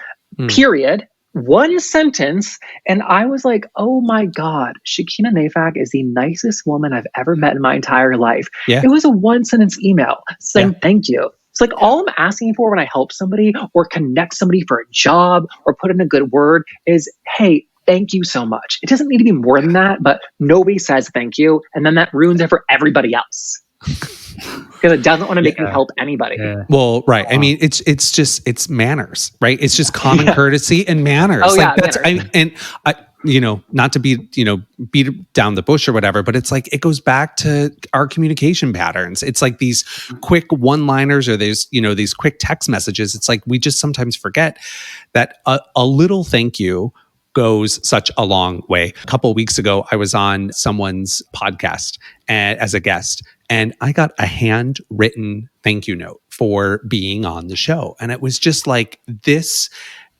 Period. One sentence, and I was like, oh my God, Shakina Nafak is the nicest woman I've ever met in my entire life. Yeah. It was a 1-sentence email saying thank you. It's like all I'm asking for when I help somebody or connect somebody for a job or put in a good word is, hey, thank you so much. It doesn't need to be more than that, but nobody says thank you, and then that ruins it for everybody else. Because it doesn't want to make you help anybody. Yeah. Well, right. I mean, it's manners, right? It's just common courtesy and manners. Oh, like that's, manners. Not to beat down the bush or whatever, but it's like, it goes back to our communication patterns. It's like these quick one-liners or these quick text messages. It's like, we just sometimes forget that a little thank you goes such a long way. A couple of weeks ago, I was on someone's podcast as a guest, and I got a handwritten thank you note for being on the show. And it was just like, this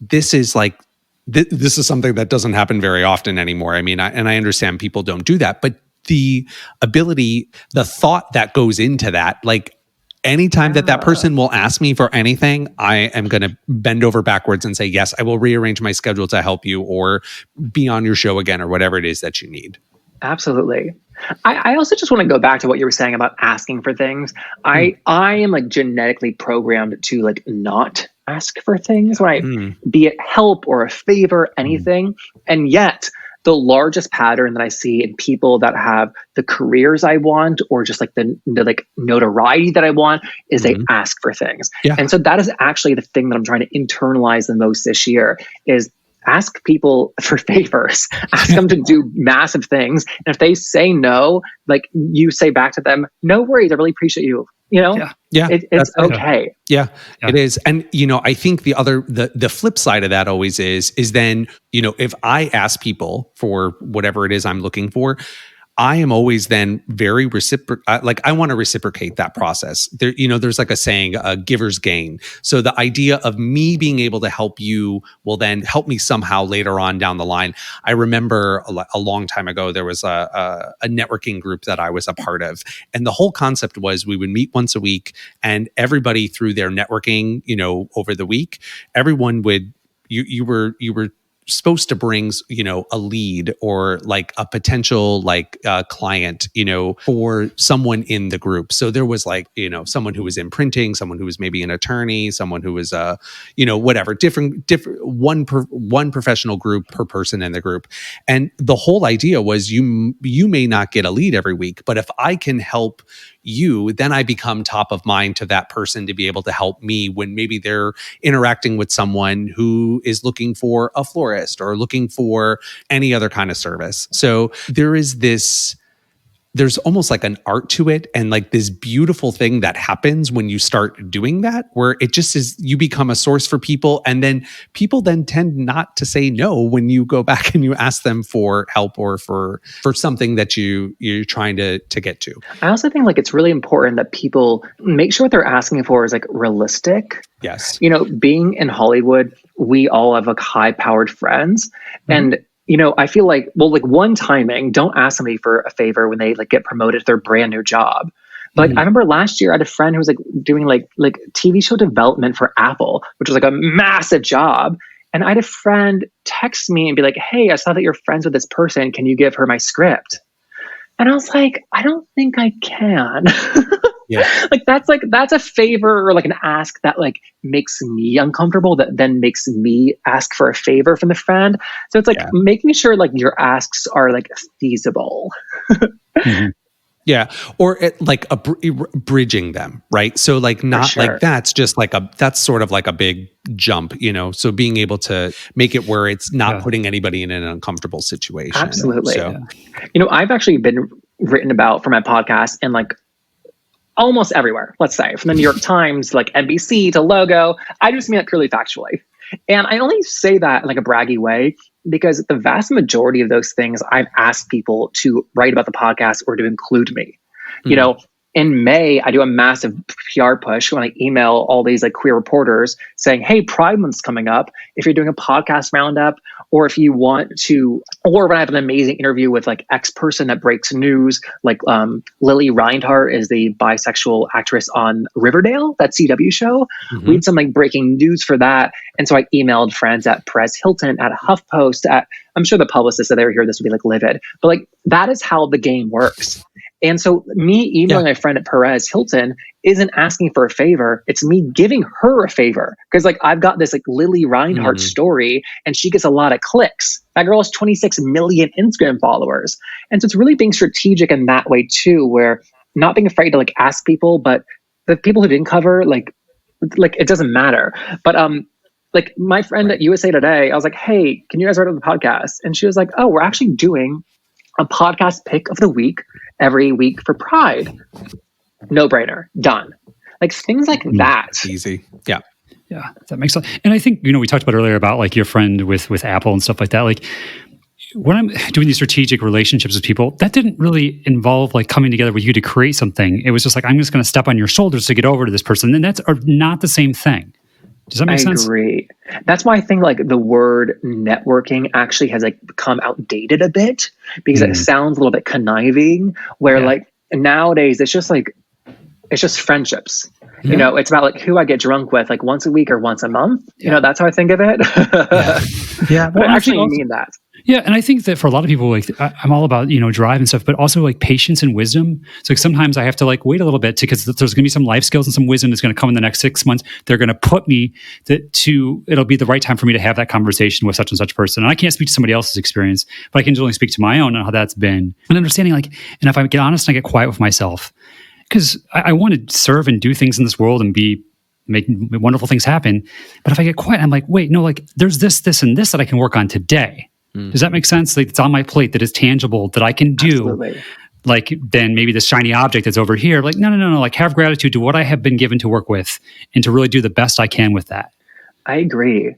is something that doesn't happen very often anymore. I mean, I understand people don't do that, but the thought that goes into that, like, anytime that person will ask me for anything, I am going to bend over backwards and say, yes, I will rearrange my schedule to help you or be on your show again or whatever it is that you need. Absolutely. I also just want to go back to what you were saying about asking for things. I am like genetically programmed to like not ask for things, right? Be it help or a favor, anything. And yet the largest pattern that I see in people that have the careers I want or just like the like notoriety that I want is they ask for things. Yeah. And so that is actually the thing that I'm trying to internalize the most this year is ask people for favors, ask them to do massive things. And if they say no, like you say back to them, no worries, I really appreciate you. It's okay. Yeah, it is. And, I think the flip side of that always is then, if I ask people for whatever it is I'm looking for, I am always then very I want to reciprocate that process. There's like a saying, giver's gain. So the idea of me being able to help you will then help me somehow later on down the line. I remember a long time ago, there was a networking group that I was a part of. And the whole concept was we would meet once a week and everybody through their networking, over the week, everyone would, you were supposed to bring, a lead or like a potential client, for someone in the group. So there was someone who was in printing, someone who was maybe an attorney, someone who was whatever, different one professional group per person in the group. And the whole idea was you may not get a lead every week, but if I can help you, then I become top of mind to that person to be able to help me when maybe they're interacting with someone who is looking for a florist or looking for any other kind of service. So there's almost like an art to it and like this beautiful thing that happens when you start doing that, where it just is, you become a source for people. And then people then tend not to say no when you go back and you ask them for help or for something that you're trying to get to. I also think like it's really important that people make sure what they're asking for is like realistic. Yes. Being in Hollywood, we all have like high powered friends and I feel like, well, like one timing, don't ask somebody for a favor when they like get promoted to their brand new job. But like, I remember last year I had a friend who was like doing like TV show development for Apple, which was like a massive job. And I had a friend text me and be like, hey, I saw that you're friends with this person. Can you give her my script? And I was like, I don't think I can. Yeah. That's a favor or like an ask that like makes me uncomfortable, that then makes me ask for a favor from the friend. So it's like making sure like your asks are like feasible. Yeah. Or bridging them, right? So like not like that's just like that's sort of like a big jump, so being able to make it where it's not putting anybody in an uncomfortable situation. Absolutely. So. I've actually been written about for my podcast in like almost everywhere, let's say, from the New York Times, like NBC to Logo. I just mean that purely factually. And I only say that in like a braggy way because the vast majority of those things I've asked people to write about the podcast or to include me. In May, I do a massive PR push when I email all these like queer reporters saying, hey, Pride Month's coming up. If you're doing a podcast roundup, or if you want to, or when I have an amazing interview with like X person that breaks news, like Lily Reinhart is the bisexual actress on Riverdale, that CW show. We had some like breaking news for that. And so I emailed friends at Perez Hilton, at HuffPost, I'm sure the publicists that they were here, this would be like livid, but like that is how the game works. And so me emailing my friend at Perez Hilton isn't asking for a favor. It's me giving her a favor. Because like I've got this like Lily Reinhart story and she gets a lot of clicks. That girl has 26 million Instagram followers. And so it's really being strategic in that way too, where not being afraid to like ask people, but the people who didn't cover, like it doesn't matter. But like my friend at USA Today, I was like, hey, can you guys write on the podcast? And she was like, oh, we're actually doing a podcast pick of the week every week for Pride. No brainer. Done. Like things like that. Easy. Yeah. Yeah. That makes sense. And I think, we talked about earlier about like your friend with Apple and stuff like that. Like when I'm doing these strategic relationships with people, that didn't really involve like coming together with you to create something. It was just like, I'm just going to step on your shoulders to get over to this person. And that's not the same thing. Does that make sense? I agree. That's why I think like the word networking actually has like become outdated a bit because it sounds a little bit conniving, where like nowadays it's just friendships. It's about like who I get drunk with like once a week or once a month. That's how I think of it. Yeah. But I actually mean that. Yeah, and I think that for a lot of people, like I'm all about drive and stuff, but also like patience and wisdom. So like sometimes I have to like wait a little bit because there's going to be some life skills and some wisdom that's going to come in the next 6 months. They're going to put me it'll be the right time for me to have that conversation with such and such person. And I can't speak to somebody else's experience, but I can only speak to my own and how that's been. And understanding like, and if I get honest and I get quiet with myself, because I want to serve and do things in this world and make wonderful things happen. But if I get quiet, I'm like, wait, no, like there's this, and this that I can work on today. Does that make sense? Like it's on my plate that is tangible that I can do. Absolutely. Like then maybe this shiny object that's over here. Like no. Like have gratitude to what I have been given to work with and to really do the best I can with that. I agree.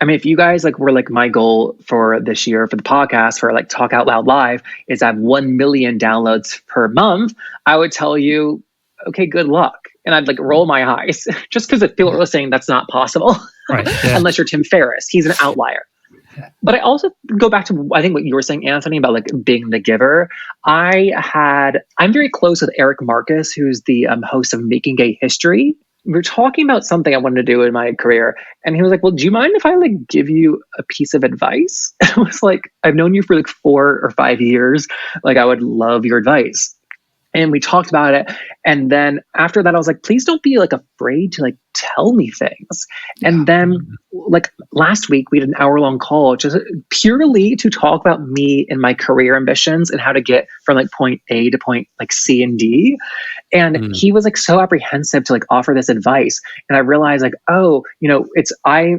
I mean, if you guys like were like my goal for this year for the podcast for like Talk Out Loud Live is I have 1 million downloads per month, I would tell you, okay, good luck. And I'd like roll my eyes just because if people are listening, that's not possible. Right. Yeah. Unless you're Tim Ferriss. He's an outlier. But I also go back to, I think what you were saying, Anthony, about like being the giver. I'm very close with Eric Marcus, who's the host of Making Gay History. We were talking about something I wanted to do in my career. And he was like, well, do you mind if I like give you a piece of advice? I was like, I've known you for like 4 or 5 years. Like, I would love your advice. And we talked about it. And then after that, I was like, please don't be like afraid to like tell me things. And then like last week, we had an hour-long call just purely to talk about me and my career ambitions and how to get from like point A to point like C and D. And he was like so apprehensive to like offer this advice. And I realized like, oh,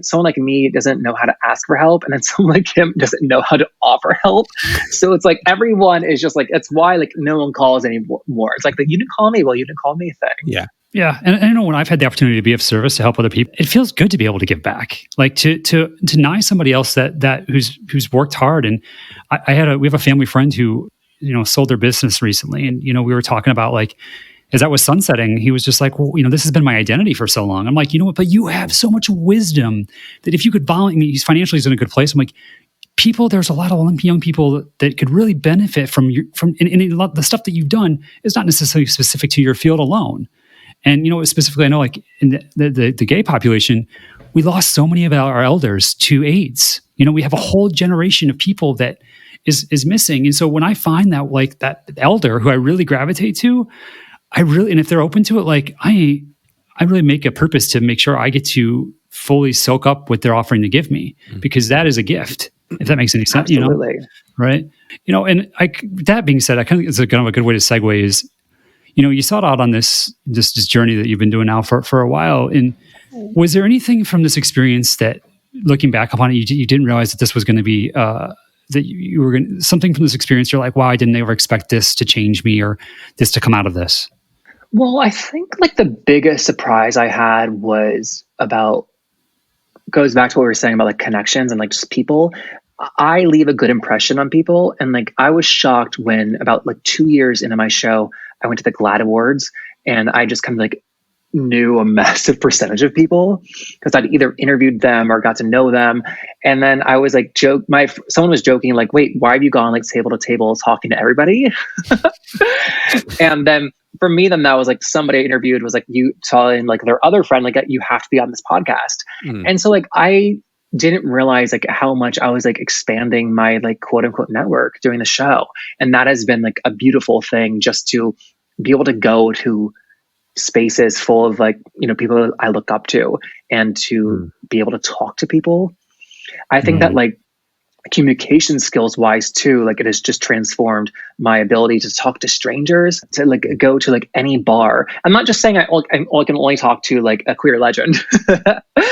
someone like me doesn't know how to ask for help. And then someone like him doesn't know how to offer help. So it's like everyone is just like, it's why like no one calls anymore. It's like, you didn't call me. Well, you didn't call me thing. Yeah. Yeah. And I know when I've had the opportunity to be of service to help other people, it feels good to be able to give back, like to deny somebody else that who's worked hard. And we have a family friend who, sold their business recently. And, we were talking about like, as that was sunsetting, he was just like, well, this has been my identity for so long. I'm like, you know what, but you have so much wisdom that if you could volunteer, financially he's in a good place. I'm like, there's a lot of young people that could really benefit from and a lot, the stuff that you've done is not necessarily specific to your field alone. And, specifically, I know like in the gay population, we lost so many of our elders to AIDS. We have a whole generation of people that is missing. And so when I find that like that elder who I really gravitate to, and if they're open to it, like I really make a purpose to make sure I get to fully soak up what they're offering to give me, because that is a gift, if that makes any sense. Absolutely. Right. And that being said, I kind of, it's kind of a good way to segue is, you sought out on this journey that you've been doing now for a while. And was there anything from this experience that, looking back upon it, you didn't realize that this was going to be, that you were going something from this experience, you're like, wow, I didn't ever expect this to change me or this to come out of this? Well, I think like the biggest surprise I had goes back to what we were saying about like connections and like just people. I leave a good impression on people. And like, I was shocked when about like 2 years into my show, I went to the GLAAD Awards and I just kind of like knew a massive percentage of people because I'd either interviewed them or got to know them. And then I was like, someone was joking like, wait, why have you gone like table to table talking to everybody? And then for me, then that was like somebody I interviewed was like, you telling like their other friend, like you have to be on this podcast. And so like, I didn't realize like how much I was like expanding my like quote unquote network doing the show. And that has been like a beautiful thing just to be able to go to spaces full of like, people I look up to and to be able to talk to people. I think that like communication skills wise too, like it has just transformed my ability to talk to strangers, to like go to like any bar. I'm not just saying I can only talk to like a queer legend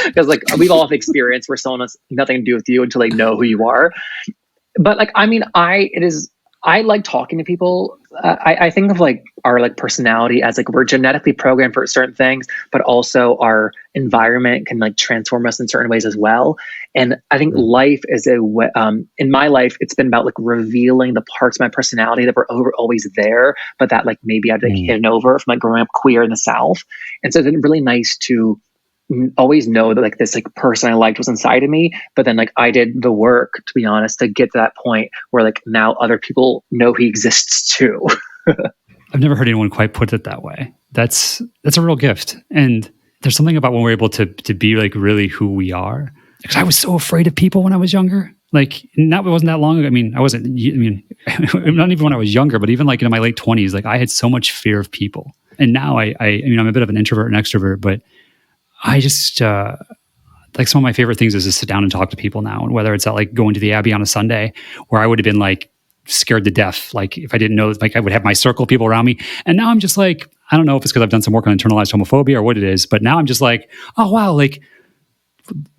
because like we've all have experience where someone has nothing to do with you until they know who you are. But like, I mean, I like talking to people. I think of like our like personality as like we're genetically programmed for certain things, but also our environment can like transform us in certain ways as well. And I think life is in my life, it's been about like revealing the parts of my personality that were always there, but that like maybe I'd like hidden over from like growing up queer in the South. And so it's been really nice to always know that like this like person I liked was inside of me, but then like I did the work, to be honest, to get to that point where like now other people know he exists too. I've never heard anyone quite put it that way. That's a real gift. And there's something about when we're able to be like really who we are. Because I was so afraid of people when I was younger. Like, it wasn't that long ago. I mean, not even when I was younger, but even like in my late 20s, like I had so much fear of people. And now I'm a bit of an introvert and extrovert, but I just, like some of my favorite things is to sit down and talk to people now. And whether it's at like going to the Abbey on a Sunday where I would have been like scared to death. Like if I didn't know, like I would have my circle of people around me. And now I'm just like, I don't know if it's because I've done some work on internalized homophobia or what it is, but now I'm just like, oh wow, like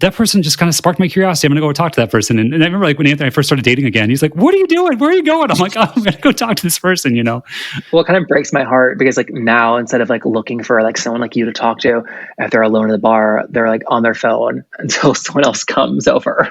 that person just kind of sparked my curiosity. I'm going to go talk to that person. And I remember like when Anthony and I first started dating again, he's like, what are you doing? Where are you going? I'm like, oh, I'm going to go talk to this person, Well, it kind of breaks my heart because like now instead of like looking for like someone like you to talk to, if they're alone in the bar, they're like on their phone until someone else comes over.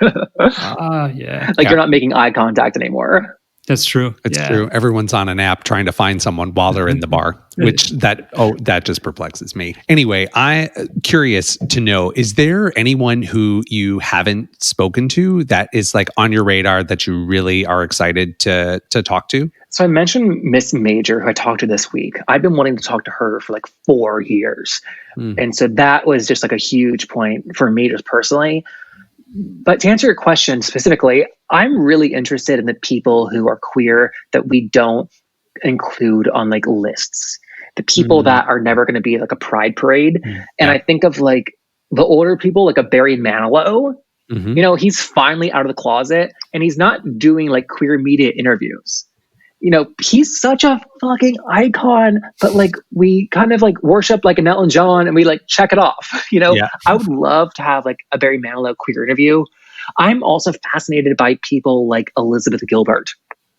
Yeah. Like you're not making eye contact anymore. That's true. It's true. Everyone's on an app trying to find someone while they're in the bar, which that just perplexes me. Anyway, I'm curious to know, is there anyone who you haven't spoken to that is like on your radar that you really are excited to talk to? So I mentioned Miss Major, who I talked to this week. I've been wanting to talk to her for like 4 years. And so that was just like a huge point for me just personally. But to answer your question specifically, I'm really interested in the people who are queer that we don't include on like lists. The people that are never going to be like a pride parade. And I think of like the older people, like a Barry Manilow. He's finally out of the closet and he's not doing like queer media interviews. He's such a fucking icon, but like we kind of like worship like an Elton John and we like check it off. I would love to have like a Barry Manilow queer interview. I'm also fascinated by people like Elizabeth Gilbert.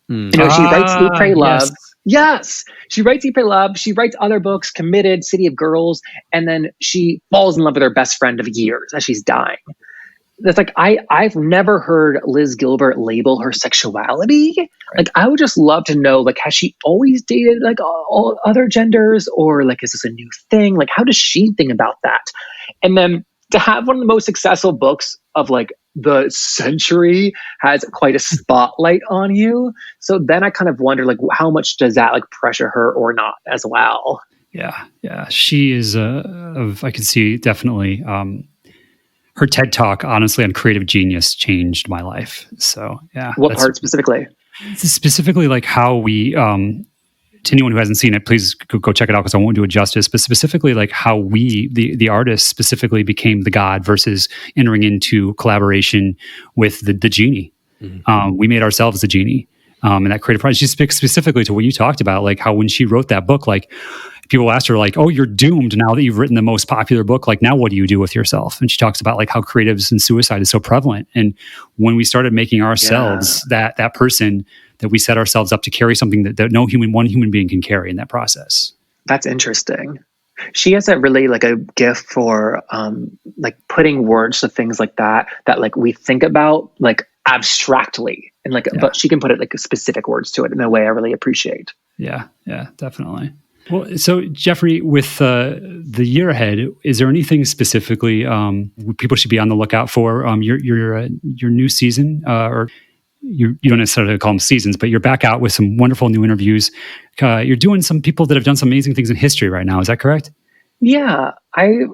She writes Eat, Pray, Love. Yes. She writes Eat, Pray, Love. She writes other books, Committed, City of Girls, and then she falls in love with her best friend of years as she's dying. That's like I've never heard Liz Gilbert label her sexuality. Right. Like I would just love to know, like, has she always dated like all other genders, or like is this a new thing? Like, how does she think about that? And then to have one of the most successful books of like the century has quite a spotlight on you. So then I kind of wonder, like, how much does that like pressure her or not as well? Yeah. She is I can see definitely. Her TED Talk, honestly, on creative genius changed my life. So yeah. What part specifically? Specifically, like how we, to anyone who hasn't seen it, please go check it out because I won't do it justice. But specifically, like how we, the artists, specifically became the god versus entering into collaboration with the genie. Mm-hmm. We made ourselves the genie, and that creative process. She speaks specifically to what you talked about, like how when she wrote that book, like people asked her, like, "Oh, you're doomed now that you've written the most popular book. Like, now what do you do with yourself?" And she talks about like how creatives and suicide is so prevalent. And when we started making ourselves that person, that we set ourselves up to carry something that one human being can carry in that process. That's interesting. She has that really like a gift for like putting words to things like that like we think about like abstractly and like, but she can put it like specific words to it in a way I really appreciate. Yeah, definitely. Well, so Jeffrey, with the year ahead, is there anything specifically people should be on the lookout for? Your new season, or you don't necessarily call them seasons, but you're back out with some wonderful new interviews. You're doing some people that have done some amazing things in history right now. Is that correct? Yeah, I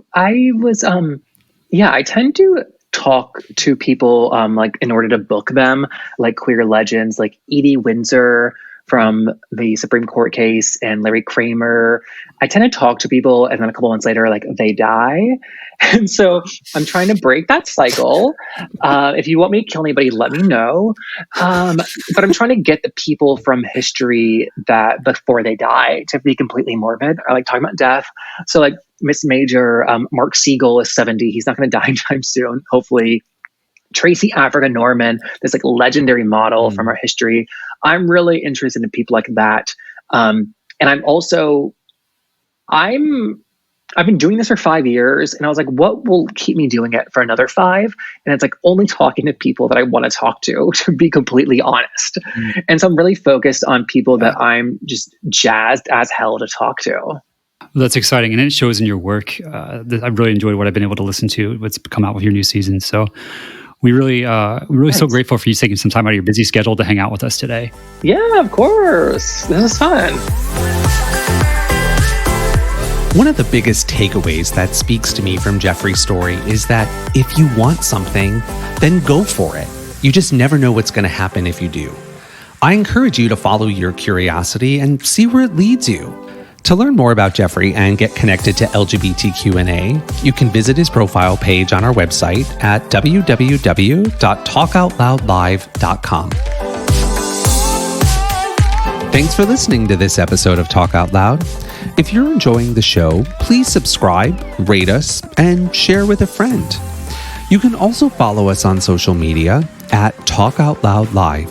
was I tend to talk to people like in order to book them, like queer legends, like Edie Windsor from the Supreme Court case and Larry Kramer. I tend to talk to people and then a couple months later, like they die. And so I'm trying to break that cycle. If you want me to kill anybody, let me know. But I'm trying to get the people from history that before they die to be completely morbid. I like talking about death. So like Miss Major, Mark Siegel is 70. He's not going to die anytime soon, hopefully. Tracy Africa Norman, this like legendary model from our history. I'm really interested in people like that. And I've been doing this for 5 years and I was like, what will keep me doing it for another 5? And it's like only talking to people that I want to talk to be completely honest. And so I'm really focused on people that I'm just jazzed as hell to talk to. Well, that's exciting. And it shows in your work. I've really enjoyed what I've been able to listen to, what's come out with your new season. So we're really so grateful for you taking some time out of your busy schedule to hang out with us today. Yeah, of course. This is fun. One of the biggest takeaways that speaks to me from Jeffrey's story is that if you want something, then go for it. You just never know what's going to happen if you do. I encourage you to follow your curiosity and see where it leads you. To learn more about Jeffrey and get connected to LGBTQ&A, you can visit his profile page on our website at www.talkoutloudlive.com. Thanks for listening to this episode of Talk Out Loud. If you're enjoying the show, please subscribe, rate us, and share with a friend. You can also follow us on social media at Talk Out Loud Live.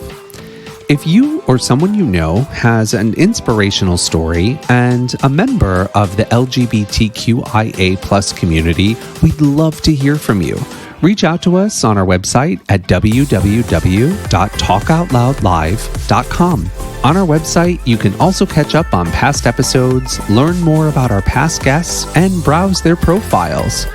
If you or someone you know has an inspirational story and a member of the LGBTQIA+ community, we'd love to hear from you. Reach out to us on our website at www.talkoutloudlive.com. On our website, you can also catch up on past episodes, learn more about our past guests, and browse their profiles.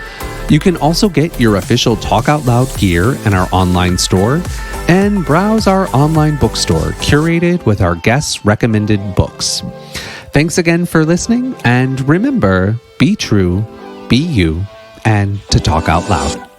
You can also get your official Talk Out Loud gear in our online store and browse our online bookstore curated with our guests' recommended books. Thanks again for listening, and remember, be true, be you, and to talk out loud.